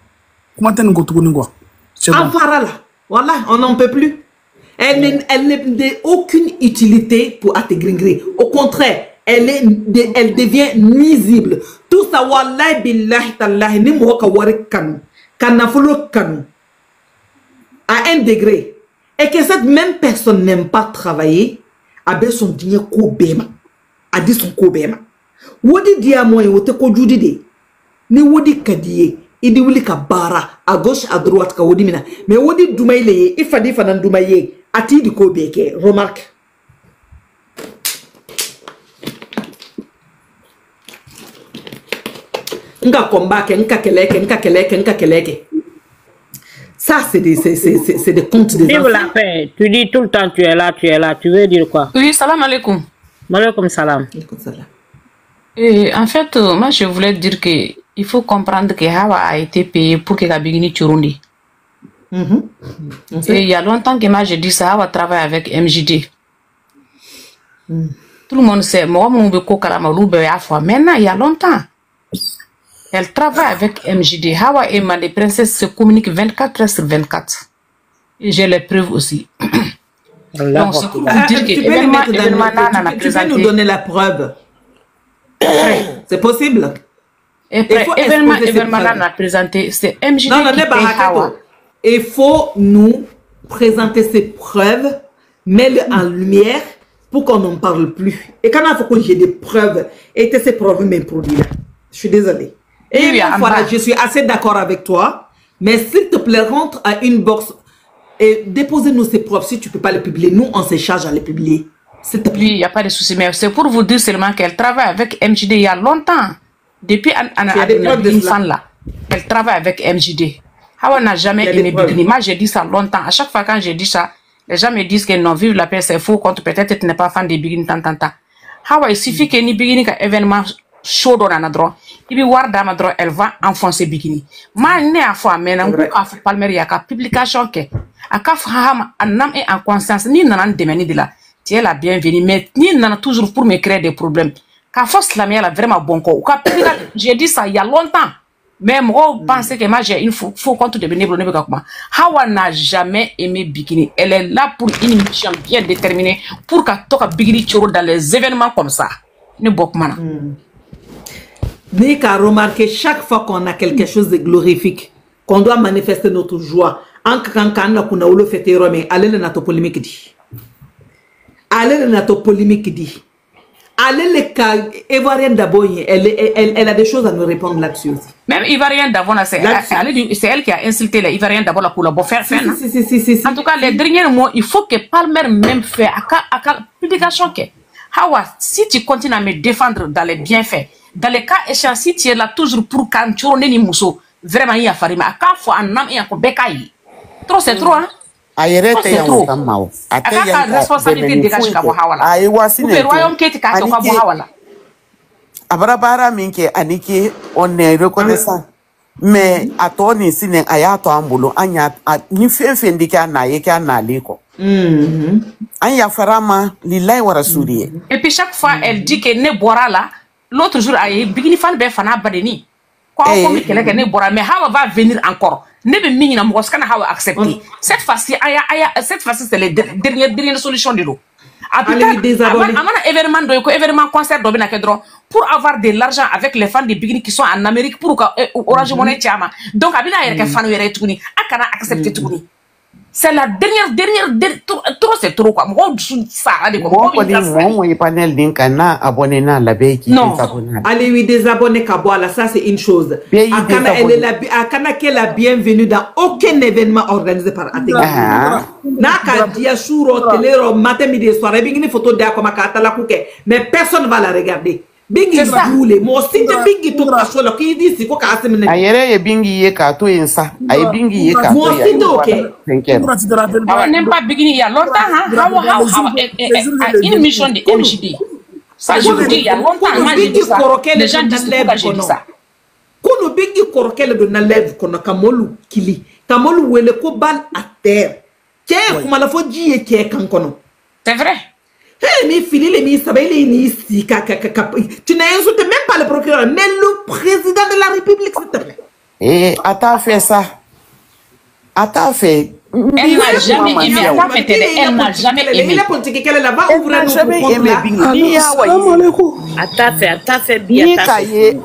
Comment tu es Enfarez-la. Voilà, on n'en peut plus. Elle n'a aucune utilité pour Ategringri. Au contraire, elle devient nuisible. Tout ça, wallahi billahi tallahi, ni mouaka wari kanu, kanafolo kanu, à un degré. Et que cette même personne n'aime pas travailler, avec son dîner kobema, a dit son kobema. Wodi dia moi, wote ko judi de, ni wodi kadiye, idi wuli ka bara, à gauche, à droite, ka wodi mina. Mais wodi doumaïle, il fadi fanan doumaïe, ati di kobeke, remarque. Nka combat, nka keleke. Ça, c'est des contes de Vive la paix. Tu dis tout le temps, tu es là. Tu veux dire quoi? Oui, salam alaikum. Malaikum salam. Et en fait, moi, je voulais dire que il faut comprendre que Hawa a été payé pour que Kabigini Churundi. Et il y a longtemps que moi, je dis ça, Hawa travaille avec MJD. Tout le monde sait, moi, mon beko Karamaroube à fois. Maintenant, il y a longtemps. Elle travaille avec MJD. Hawa et Mande Princesse se communiquent 24/24. Et j'ai les preuves aussi. Donc, c'est pour vous dire que tu peux nous donner la preuve. C'est possible. Et après, événement là, on a présenté, c'est MJD non, qui paye Hawa. Il faut nous présenter ces preuves, mettre en lumière pour qu'on n'en parle plus. Et quand il faut que j'ai des preuves, et que ces preuves m'improduisent là. Je suis désolée. Et Oui, voilà, je suis assez d'accord avec toi, mais s'il te plaît, rentre à une box et déposez-nous ces preuves. Si tu ne peux pas les publier, nous, on se charge à les publier. S'il te plaît. Oui, il n'y a pas de souci, mais c'est pour vous dire seulement qu'elle travaille avec MJD il y a longtemps. Depuis une fan là, elle travaille avec MJD. Hawa n'a jamais aimé Bikini. Moi, j'ai dit ça longtemps. À chaque fois quand j'ai dit ça, les gens me disent que non, vive la paix, c'est faux, quand peut-être tu n'es pas fan de Bikini, tant. Hawa, il suffit que ni Bikini ka événement chaud dans la droite. Il veut voir dans la droite, elle va enfoncer Bikini. Moi, ne a fois, mais non, Palmer, il y a une publication que, à Kafaham, un âme et en conscience, ni n'en démeni de là. Tu es la bienvenue, mais ni n'en toujours pour me créer des problèmes. Quand force la mienne, elle a vraiment bon corps. J'ai dit ça il y a longtemps. Mais moi, je pense que moi, j'ai une faux compte de bénévole. Hawa n'a jamais aimé Bikini. Elle est là pour une mission bien déterminée pour qu'elle toque Bikini dans les événements comme ça. Ne bokmana. Ni qu'à remarquer chaque fois qu'on a quelque chose de glorifique, qu'on doit manifester notre joie. En quand on a le fait mais allez le nato polémique dit. Allez le nato polémique dit. Allez les cas ivoirienne d'abord, elle a des choses à nous répondre là-dessus aussi. Même ivoirienne d'abord, c'est elle qui a insulté les ivoiriens d'abord pour la faire. Si. En tout cas, les derniers mots, il faut que Palmer même fait à publication que Hawa, si tu continues à me défendre dans les bienfaits, dans les cas échéants, si tu es là toujours pour quand tu es mousso, vraiment il y a farima. À quand faut un âme et un bécaille. Trop c'est trop, hein? Ayere te ya mkamao. Ate ya responsabilité dégage ka Hawala. Ayi wasine. Le royaume qui est ka Hawala. Abarabara minke aniki on est reconnaissant. Mais atoni sine ayato ambulo anya ni fefe ndika na yeka na liko. Anya farama lillahi wa rasuli. Et puis chaque fois elle dit que ne boira là, l'autre jour ayi bigini fan be fana badeni. Quoi comme qu'elle que ne boira mais Hawa va venir encore. Ne be minina mo skana Hawa accepter. Cette fois-ci c'est les dernière solution de l'eau. Événement événement concert pour avoir de l'argent avec les fans de Bikini qui sont en Amérique pour Orange Money Chama. Donc abina yere fan yere tuni akana accepter tuni. C'est la dernière trop c'est trop quoi. Moi ça de moi panel d'incana abonné na la beki. Non. Allez oui désabonner Kaboala, ça c'est une chose. Akana elle est Akana qui est la bienvenue dans aucun événement organisé par Atega. Naka dia suro telero matin midi soir Bikini photo de comme Katala Kouke mais personne va la regarder. Bingi boule mo si de bingi to kaso lo ki di si ko ka asemene ayere ye bingi ye ka to insa ay bingi ye ka to mo si do ke n'aime pas Bikini il y a longtemps hein une mission de MJD ça je vous dis il y a longtemps moi j'ai dit ça les gens disent que j'ai dit ça kono bingi korokele do na lève kono kamolu kili kamolu wele ko bal à terre ke kuma la fo ji e ke kan kono c'est vrai. Mais tu n'as insulté même pas le procureur, mais le président de la République, s'il te plaît. Eh, t'as fait ça. T'as fait. Elle n'a jamais aimé. Elle n'a jamais aimé. La politique qu'elle est là-bas, ouvrez T'as fait bien.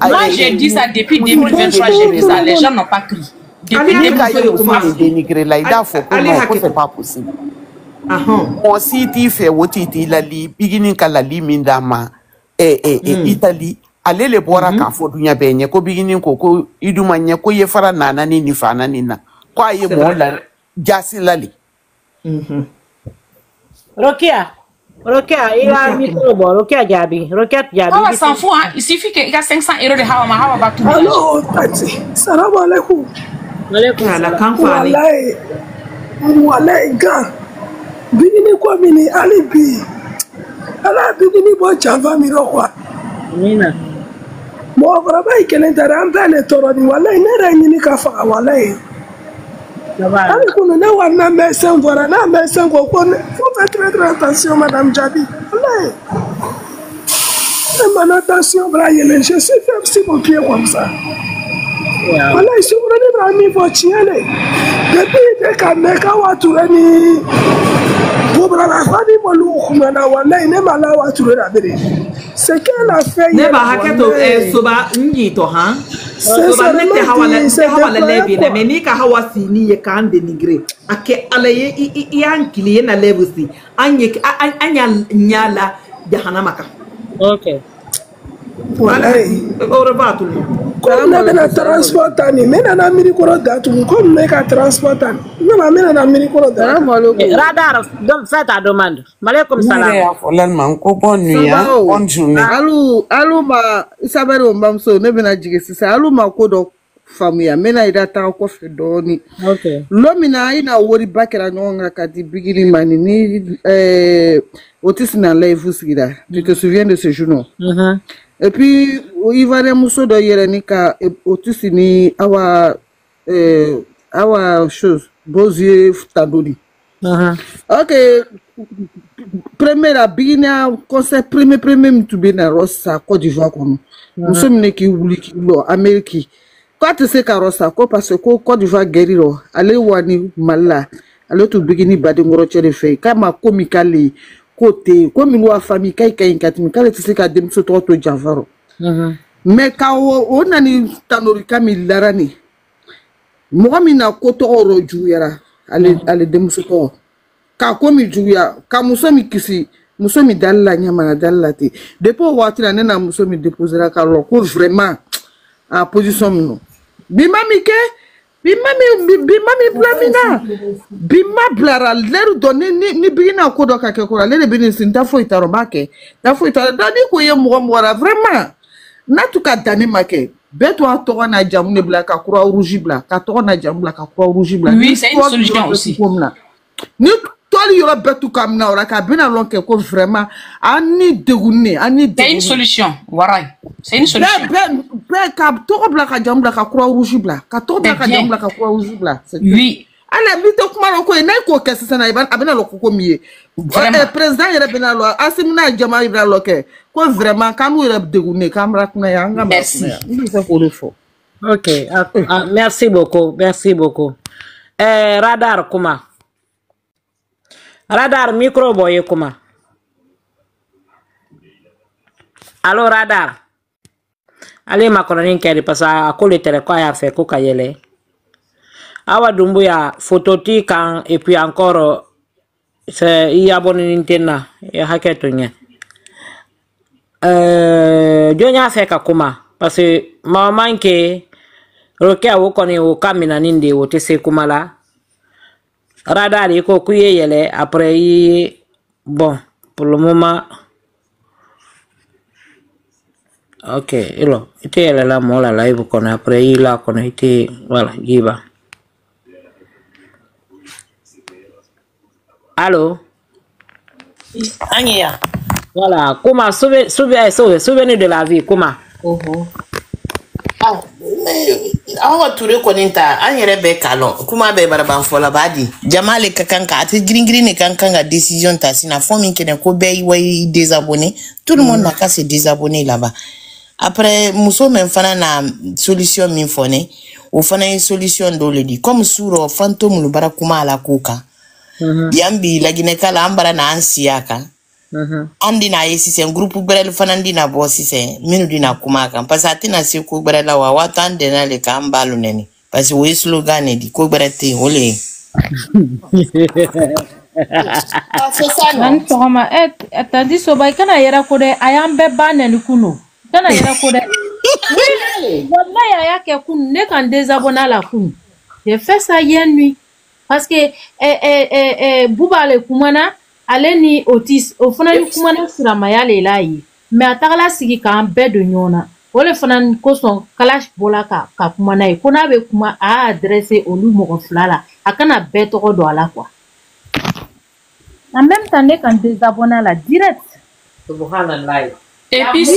Moi, j'ai dit ça depuis 2023, j'ai dit ça. Les gens n'ont pas crié. Depuis 2023. C'est pas possible. On si fait wotiti lali bigini kalali mindama Italie ale le bora kan fo dunya benye ko bigini ko iduma nya ko ye fara nana ni fana ni na kwa ye mo la jasi lali Rokia il a un micro bon Rokia Jabi Hawa s'en fout hein il suffit qu'il y a 500 € de Hawa va tout. Allô Tati salam alaikum la campagne wallahi ga Bikini kwa mini alibi ala Bikini bo chava miro kwa Nina mo braba ikene taramba le toroni wallahi nera nyini ka fa wallahi ali kuno na wana mesen voilà na mesen ko faut faire très attention madame Jabi wallahi mais attention Brian je sais faire si mon pied comme ça wallahi si vous voulez brami faut chiale depuis que kameka watu ni C'est qu'elle a fait. Neba haketo soba njito ha. Soba nete hawala lebi na menika hawa sini ye kan denigre. Ake alaye I ankili na lebusi. Anya nyala jahanamaka. Okay. Voilà. Au revoir tout le monde. Comme on a transporté, mais on a mis le date, comme on a transporté. Non, mais on a mis le date. Radar, donc fais ta demande. Malaikum salam. Bonne nuit, bonne journée. Allô, ma Isabelle Mbamso, ne bena jige sisa. Allô, ma kodo famille. Mena ida ta ko fe doni. Okay. Lomina ina wori bakera nyonga kati bigini mani ni Otis na live sigira. Tu te souviens de ce jour non? Et puis il va remuso do yereni ka Otis ni awa chose beaux yeux tadoni. OK. Première bigina concert premier mtube na Rossa Côte d'Ivoire kono. Muso mine ki wuli ki lo Amerique. Quand tu sais Rossa ko parce que Côte d'Ivoire guerriro ale wani malla ale to bigini badingoro chere fe kama komikali côté comme une famille kai katimi kale tu sais ka dem so to Javaro. Mais quand on a ni tanorika milarani mo mina ko to oro juyara ale dem so to ka komi juya ka muso mi kisi muso mi dalla nyama dallati depuis wati na na muso mi déposer ka lo ko vraiment en position no bimami blamina bima blara leru donné ni bigina ko do ka ke ko le bini sinta fo itaro make da fo itaro dani ko ye mo vraiment na tuka dani make beto a to na jamu ne bla ka croix rouge bla ka to na jamu bla ka croix rouge bla oui c'est une solution aussi ni toli yoro betu kam na ora ka bina lon ke ko vraiment ani degune c'est une solution waray c'est une solution be ka to bla ka jamu bla ka croix rouge bla ka to bla ka jamu bla ka croix rouge bla oui ala mi to kuma ko na ko kesi sana iban abina lo ko miye président yere bina lo asimna jama ibra lo ke ko vraiment kanu yere degune kamra na ya nga merci OK. Merci beaucoup. Radar kuma. Radar micro boy kuma. Allo Radar. Allez ma chronique kedi parce que ko le tele ko ya fait ko kayele. Awa dumbuya phototi kan et puis encore c'est il y a bonne nintena et haketo nya. Jonya fait ka kuma parce que maman ke rokia wo koni wo kamina ninde wo tese kuma la. Radar ko kuye yele après bon pour le moment OK ilo ite yele la mola live kono après ila kono ite voilà giba. Allô Anya voilà comment souvenir de la vie comment awa ture koninta anyere be kalon kuma be baraban fola badi jamale kakanka ati gringri ne kankanga décision ta sina fomi kene ko be way désabonné tout le monde n'a qu'à se désabonner là-bas après muso men fana na solution min fone o fana une solution do le di comme suro fantôme lu bara kuma ala kuka yambi lagine kala ambara na ansiaka andi na yesi sen groupe berel fanandi na bossi sen minu dina kuma kan pasati na se ko berela wa watande na le kambalu neni parce que slogan di ko berete ole c'est ça non toma atandi so bay kana yera ko de ayambe banen kuno kana yera ko de wallahi ayake kun ne kan désabonner la kun j'ai fait ça hier nuit parce que Bouba le kumana ale ni Otis o fana ni kumana siramaya le layi mais atagala sigi kan be de nyona wole fana ko son clash bola ka kumana ko na be kuma a adresser olu mo flala akana be to do ala quoi en même temps ne kan désabonner la direct subhanallah. Et puis si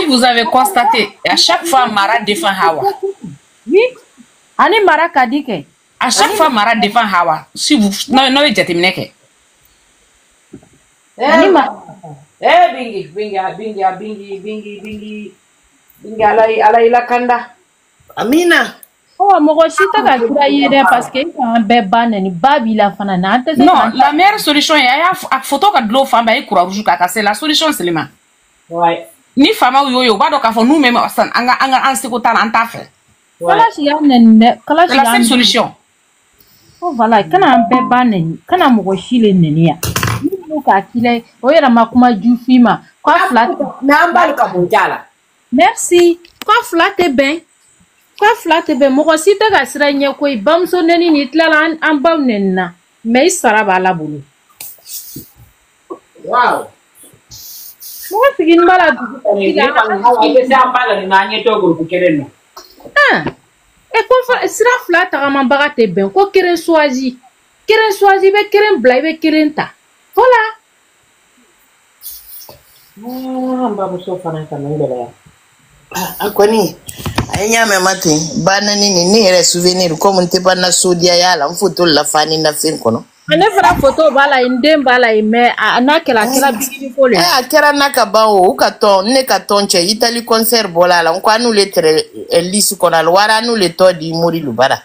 vous avez constaté à chaque fois Mara défend Hawa. Oui ani Mara kadike à chaque fois Mara défend Hawa si vous non jetimneke bingi ala ila kanda Amina Oh, moi aussi, tu as travaillé parce que un bébé n'est pas bien fana. Non, la meilleure solution est à photo que de l'eau femme et courage rouge c'est la solution seulement. Ouais. Ni femme ou yo, bah donc à nous même en se côté en tafel. Voilà, c'est la seule solution. Oh voilà, quand un bébé n'est, quand un moi aussi les n'est. Nous qu'à qu'il est, oh il y a ma kuma du film. Quoi flat? Merci. Quoi flat est bien. Quoi flat est bien. Moi aussi tu as sera n'y a quoi bam son neni ni tla en bam nenna. Mais il sera pas là boulot. Wow. Moi c'est une malade. Ah. Et quoi sera flat à ma bagarre est bien. Quoi keren choisi be keren blai be keren ta. Voilà. Akoni anya me mate bana nini ni ere souvenir comme on te bana sodia yala photo la fani na fin kono ane fara photo bala indem bala me anakela kela bigini kole akera naka bawo ukaton ne katon che Italy concert bolala on anu le tre lisi kono wara anu le to di muri lubara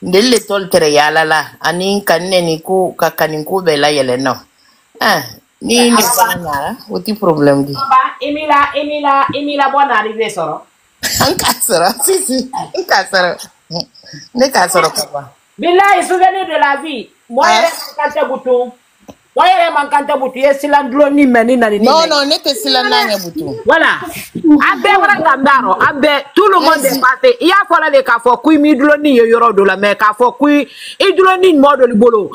ndelle tol tre yala la ani kanne ni ku kakani ku bela yele no ni bana oti problem di Emila bonne arrivée soro. Ankasara si ankasara ne kasara papa Billahi souvenir de la vie. Moi kante butu. Moi mankante butu yesilandlo ni meni na ni. Non ne te silanda butu. Voilà. Abe wara gandaro, abe tout le monde est passé. Il y a fallu les kafo kui mi dlo ni yoro do la me kafo kui idlo ni modo libolo.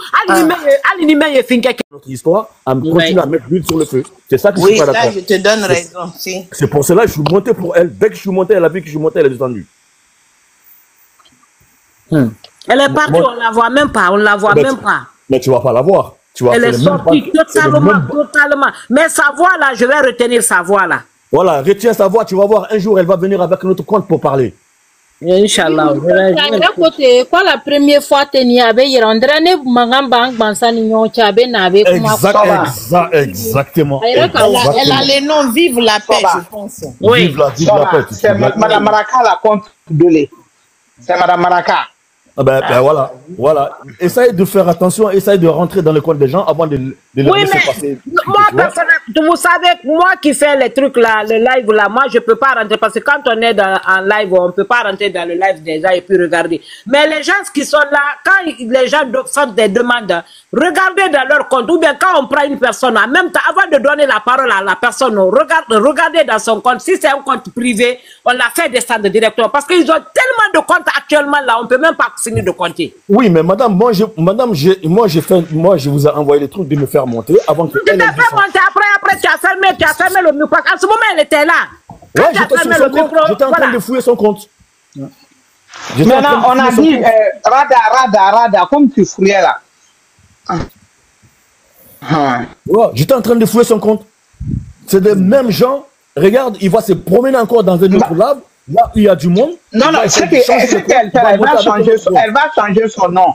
Ali ni me finke notre histoire à continuer à mettre l'huile sur le feu. C'est ça que je suis pas d'accord. Oui, je te donne raison. C'est pour cela que je suis monté pour elle. Dès que je suis monté, elle a vu que je suis monté, elle est descendue. Elle est partie, on la voit même pas, même pas. Mais tu vas pas la voir. Tu vas elle est sortie totalement. Mais sa voix là, je vais retenir sa voix là. Voilà, retiens sa voix, tu vas voir, un jour elle va venir avec notre compte pour parler. Inch'Allah. Quoi la première fois tu avais exactement. Elle a les noms vive la paix, je pense. Oui. Vive la paix. C'est Madame Maraka la compte de lait. C'est Madame Maraka. Ah ben voilà. Essaye de faire attention, essaye de rentrer dans le compte des gens avant de les laisser passer. Moi, vous savez, moi qui fais les trucs là, le live là, moi je peux pas rentrer parce que quand on est en live, on peut pas rentrer dans le live des gens et puis regarder. Mais les gens qui sont là, quand les gens font des demandes, regardez dans leur compte ou bien quand on prend une personne, en même temps, avant de donner la parole à la personne, regardez dans son compte. Si c'est un compte privé, on l'a fait descendre directement parce qu'ils ont tellement de comptes actuellement là, on peut même pas finir de compter. Oui, mais madame, moi je vous ai envoyé les trucs de me faire monter avant que. Tu t'es fait monter après tu as fermé le micro. À ce moment, elle était là. Ouais, j'étais en train de fouiller son compte. Maintenant, on a dit Rada, comme tu fouillais là. Ouais, j'étais en train de fouiller son compte. C'est des mêmes gens. Regarde, il va se promener encore dans un autre lave. Là où il y a du monde. Non, c'est qu'elle va changer son nom.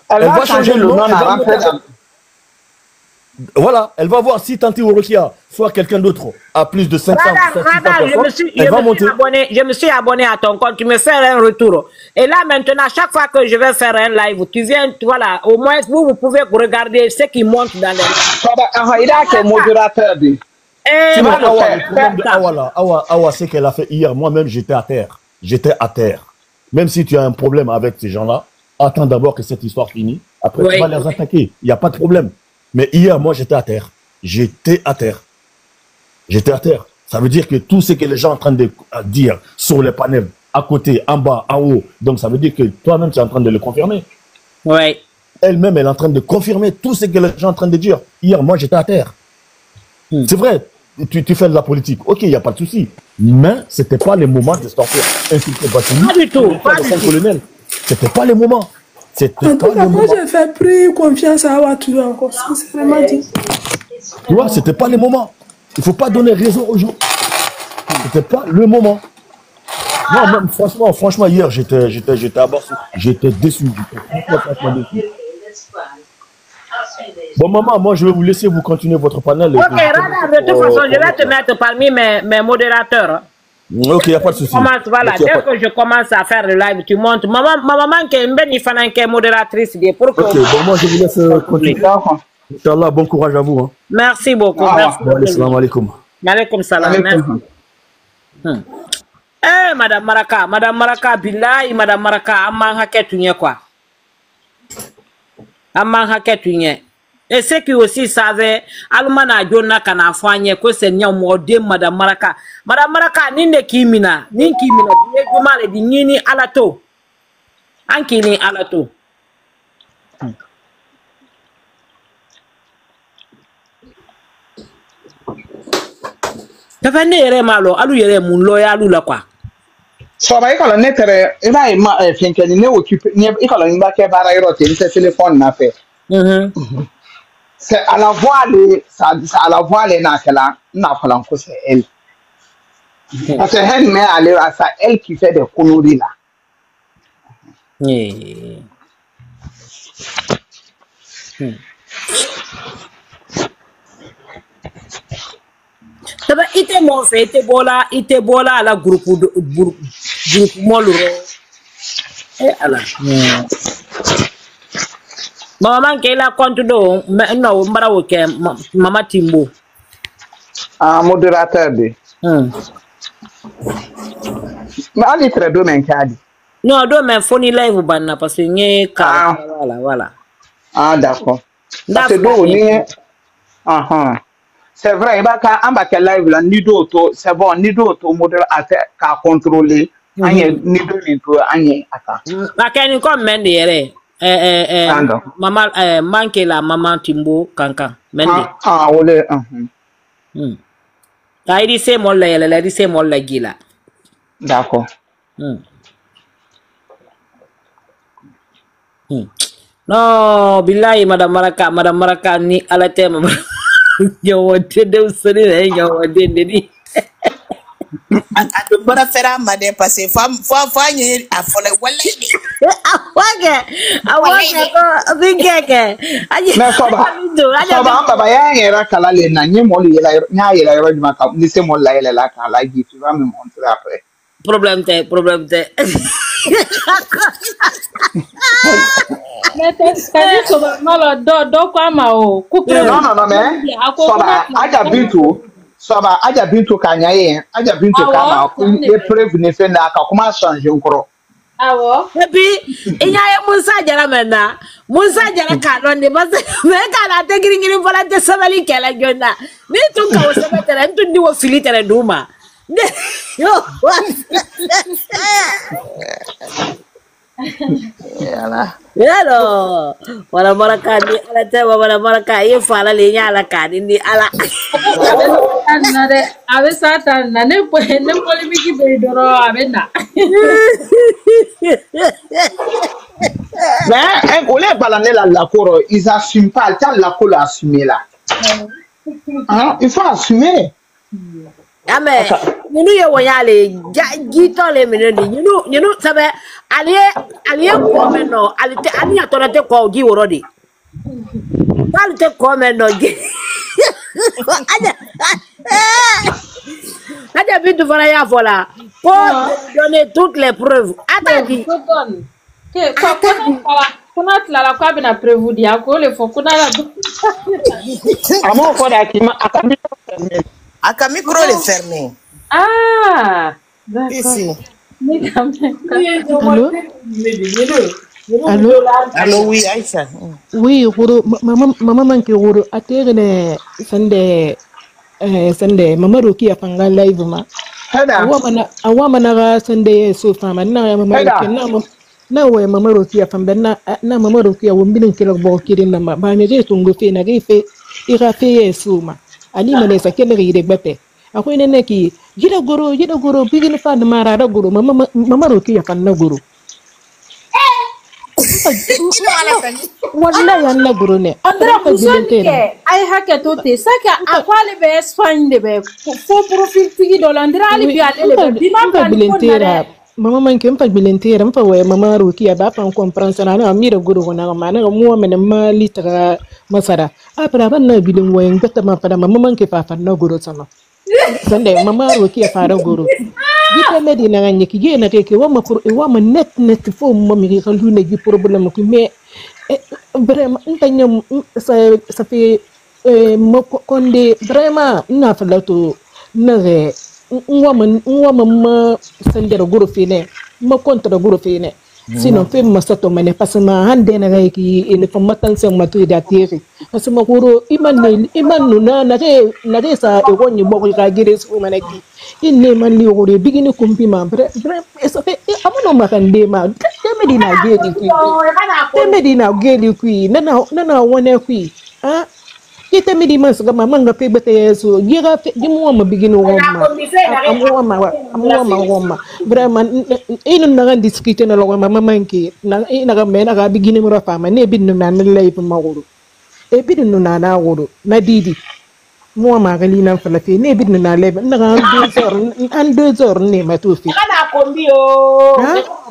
Elle va changer le nom. Voilà, elle va voir si Tanti Worokia, soit quelqu'un d'autre, a plus de 500 je me suis abonné à ton compte, tu me fais un retour. Et là, maintenant, chaque fois que je vais faire un live, tu viens, voilà, au moins, vous pouvez regarder ce qui monte dans les... Il a que modérateur. Awa, ce qu'elle a fait hier, moi-même, j'étais à terre. J'étais à terre. Même si tu as un problème avec ces gens-là, attends d'abord que cette histoire finisse. Après, tu vas les attaquer. Il n'y a pas de problème. Mais hier, moi, j'étais à terre. J'étais à terre. Ça veut dire que tout ce que les gens sont en train de dire sur les panels, à côté, en bas, en haut, donc ça veut dire que toi-même, tu es en train de le confirmer. Oui. Elle-même, elle est en train de confirmer tout ce que les gens sont en train de dire. Hier, moi, j'étais à terre. C'est vrai, tu fais de la politique. Ok, il n'y a pas de souci. Mais ce n'était pas le moment de sortir insulter Bassini. Pas du tout. C'était pas le moment. En tout cas, moi, j'ai fait plus confiance à Ouattara encore, sincèrement dit. Tu vois, c'était pas le moment. Il ne faut pas donner raison aux gens. C'était pas le moment. Non, même franchement, hier, j'étais abassé. J'étais déçu. Franchement déçu. Bon, maman, moi, je vais vous laisser vous continuer votre panel. Ok, Rada, de toute façon, je vais te mettre parmi mes modérateurs. Ok, il n'y a pas de souci. Voilà, dès que je commence à faire le live, tu montes. Maman, qui est modératrice, pour que... Ok, bon, moi je vous laisse continuer. Inch'Allah, bon courage à vous. Hein. Merci beaucoup. Assalamu alaikum. Alaikum salam. Eh, Madame Maraka, billahi, Madame Maraka, amman haketunye quoi. Amman haketunye. Et ceux qui aussi savaient, Almana Jona kana fanye ko senya mode Madame Maraka. Madame Maraka ninde kimina, jumale di nini alato. Ankini alato. Dafa ne yere malo, alu yere mun loya alu la quoi. So ba ikala netere ina ima finkeni ne occupe ne ikala ni ba ke bara irote ni téléphone na fait. C'est à la voix les ça à la voix les na kala na falan ko c'est elle. Parce que elle mais aller à ça elle qui fait des conneries là. Taba ite mo fe ite bola ala groupe moluro ala mama ke la compte do no mbara wo ke mama Timbo modérateur de mais ali très do men kadi non do men phone live banna parce que nye ka voilà d'accord parce que do ni c'est vrai il va ka live là ni do to c'est bon ni do to modérateur ka contrôler anye ni do ni to anye ata akeni comme men yere mama manque la maman Timbo kankan mende ole ta idi se mo la di se mo la gila d'accord no billahi Madame Maraka ni ala tema yo de usani na yo de ni ado bara fera made parce fam ni afole wallahi awage ko bingeke aji na soba baba ya ngera kala le na nye mo yela nya yela ro ma ka ni se mo la yela la ka la gi tu vas me montrer après problème te mais c'est soba malo do kwa ma o non mais soba aja bintu kanyaye aja bintu kama e prévenir fait na ka comment changer encore awo et puis il y a Moussa Jara maintenant Moussa Jara ka non de bas mais ka la te gringiri vola te sabali kala jonna ni tu ka o sabatere tu ndi wo filitere duma yo Yalo wala Maraka ni ala tema wala Maraka ye fala le nyala ka ni ala abe satan na ne polémique be doro abena mais on les balaner la coro ils assument pas tant la colo assumer là il faut assumer ame ñunu ye woyale jito le menedi ñunu sabe aliye ko meno alite ani atonate ko gi worodi alite ko meno gi aja bitu fara ya fola pour donner toutes les preuves atandi kuna tlala kwa bina preuve dia ko le fo kuna la amo ko da ki ma aka micro le fermé d'accord ici Allô, oui Aïcha oui maman manque wuro atere sande mama Roki apanga live ma awa mana ga sande so fama na mama Roki na we mama Roki apamba na mama Roki a wombinin kilo bo kirin na ba ne je tungo fe na gefe ira fe yesuma ali mane sakene ri gbepe akwai ne ki jida goro bigin fa na mara da goro mama Roki apanna goro wallahi Allah guru ne andra musonke ay hakato te saka akwale be Espagne be fo profil tigi do landra ali bi alele bi mamba bilentera mama manke mpa bilentera mpa we mama Roki ba pa comprendre na amira guru na ma na mu men ma litra masara apra ban na bilin wayin gata ma fada mama manke fa fa na guru sama sande mama Roki fara guru Gita medina nganye ki gena ke wama net fo mo mi ka lu ne gi problème ko mais vraiment ntanyam ça fait mo konde vraiment na falato nare wama ma sendero guru fine ma kontra guru fine sinon fe masato mane parce que ma hande na ki il faut matanse ma tu da tiri parce que ma guru iman na re sa e wonyi bo ka gire su mane ki inne man li guru bigini kumpi ma vraiment ça fait amono ma kan de ma medina geli kui nana wone kui ah kita midi mas ga manga pe bete so gira gimu ma bigino woma vraiment ino na discuter na lo mama manki na ina ga mena ga bigini mo fa ma ne bidno na lay fu maguru e bidno na na guru na didi mo ma ga lina fa la fe ne bidno na lebe na ga 2 heures ne ma to fi kana kombi o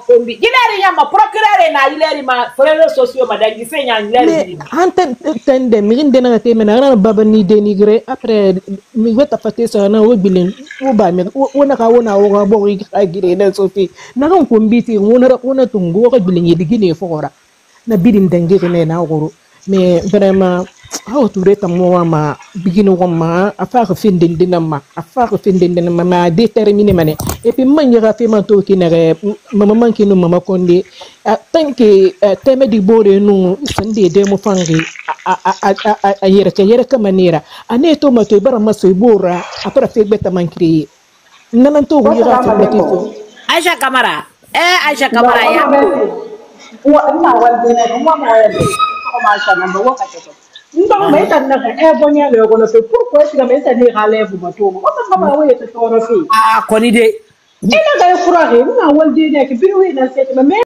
kombi gileri nyama procureur na ileri ma réseaux sociaux madangi senya ileri ante tende mi nginde na te mena na baba ni dénigré après mi weta faté ça na wo bilin wo ba mi wona ka wona wo ga bo ga gire na sofi na kan kombi ti wona tungu wo ga bilin yi digine fora na bidin dangi ne na goro mais vraiment how to rate mo ma bigino ma affaire findindinama ma déterminer mané et puis man yara fait man to ki nare mama manki no mama konde tant que teme di bore no sande de mo fangi a yere ka manera ane to ma to bara maso bora après fait beta man créer nanan to yara to beto Aisha Kamara ya wa na wal de na mo ma ya ma sha namba wa ka to ndong me tan na e bonya le ko no se pourquoi est-ce que me ça ni relève ma to ko ta ma wa te to no fi koni de ina ga fura re na wal de ne ke bi wi na se me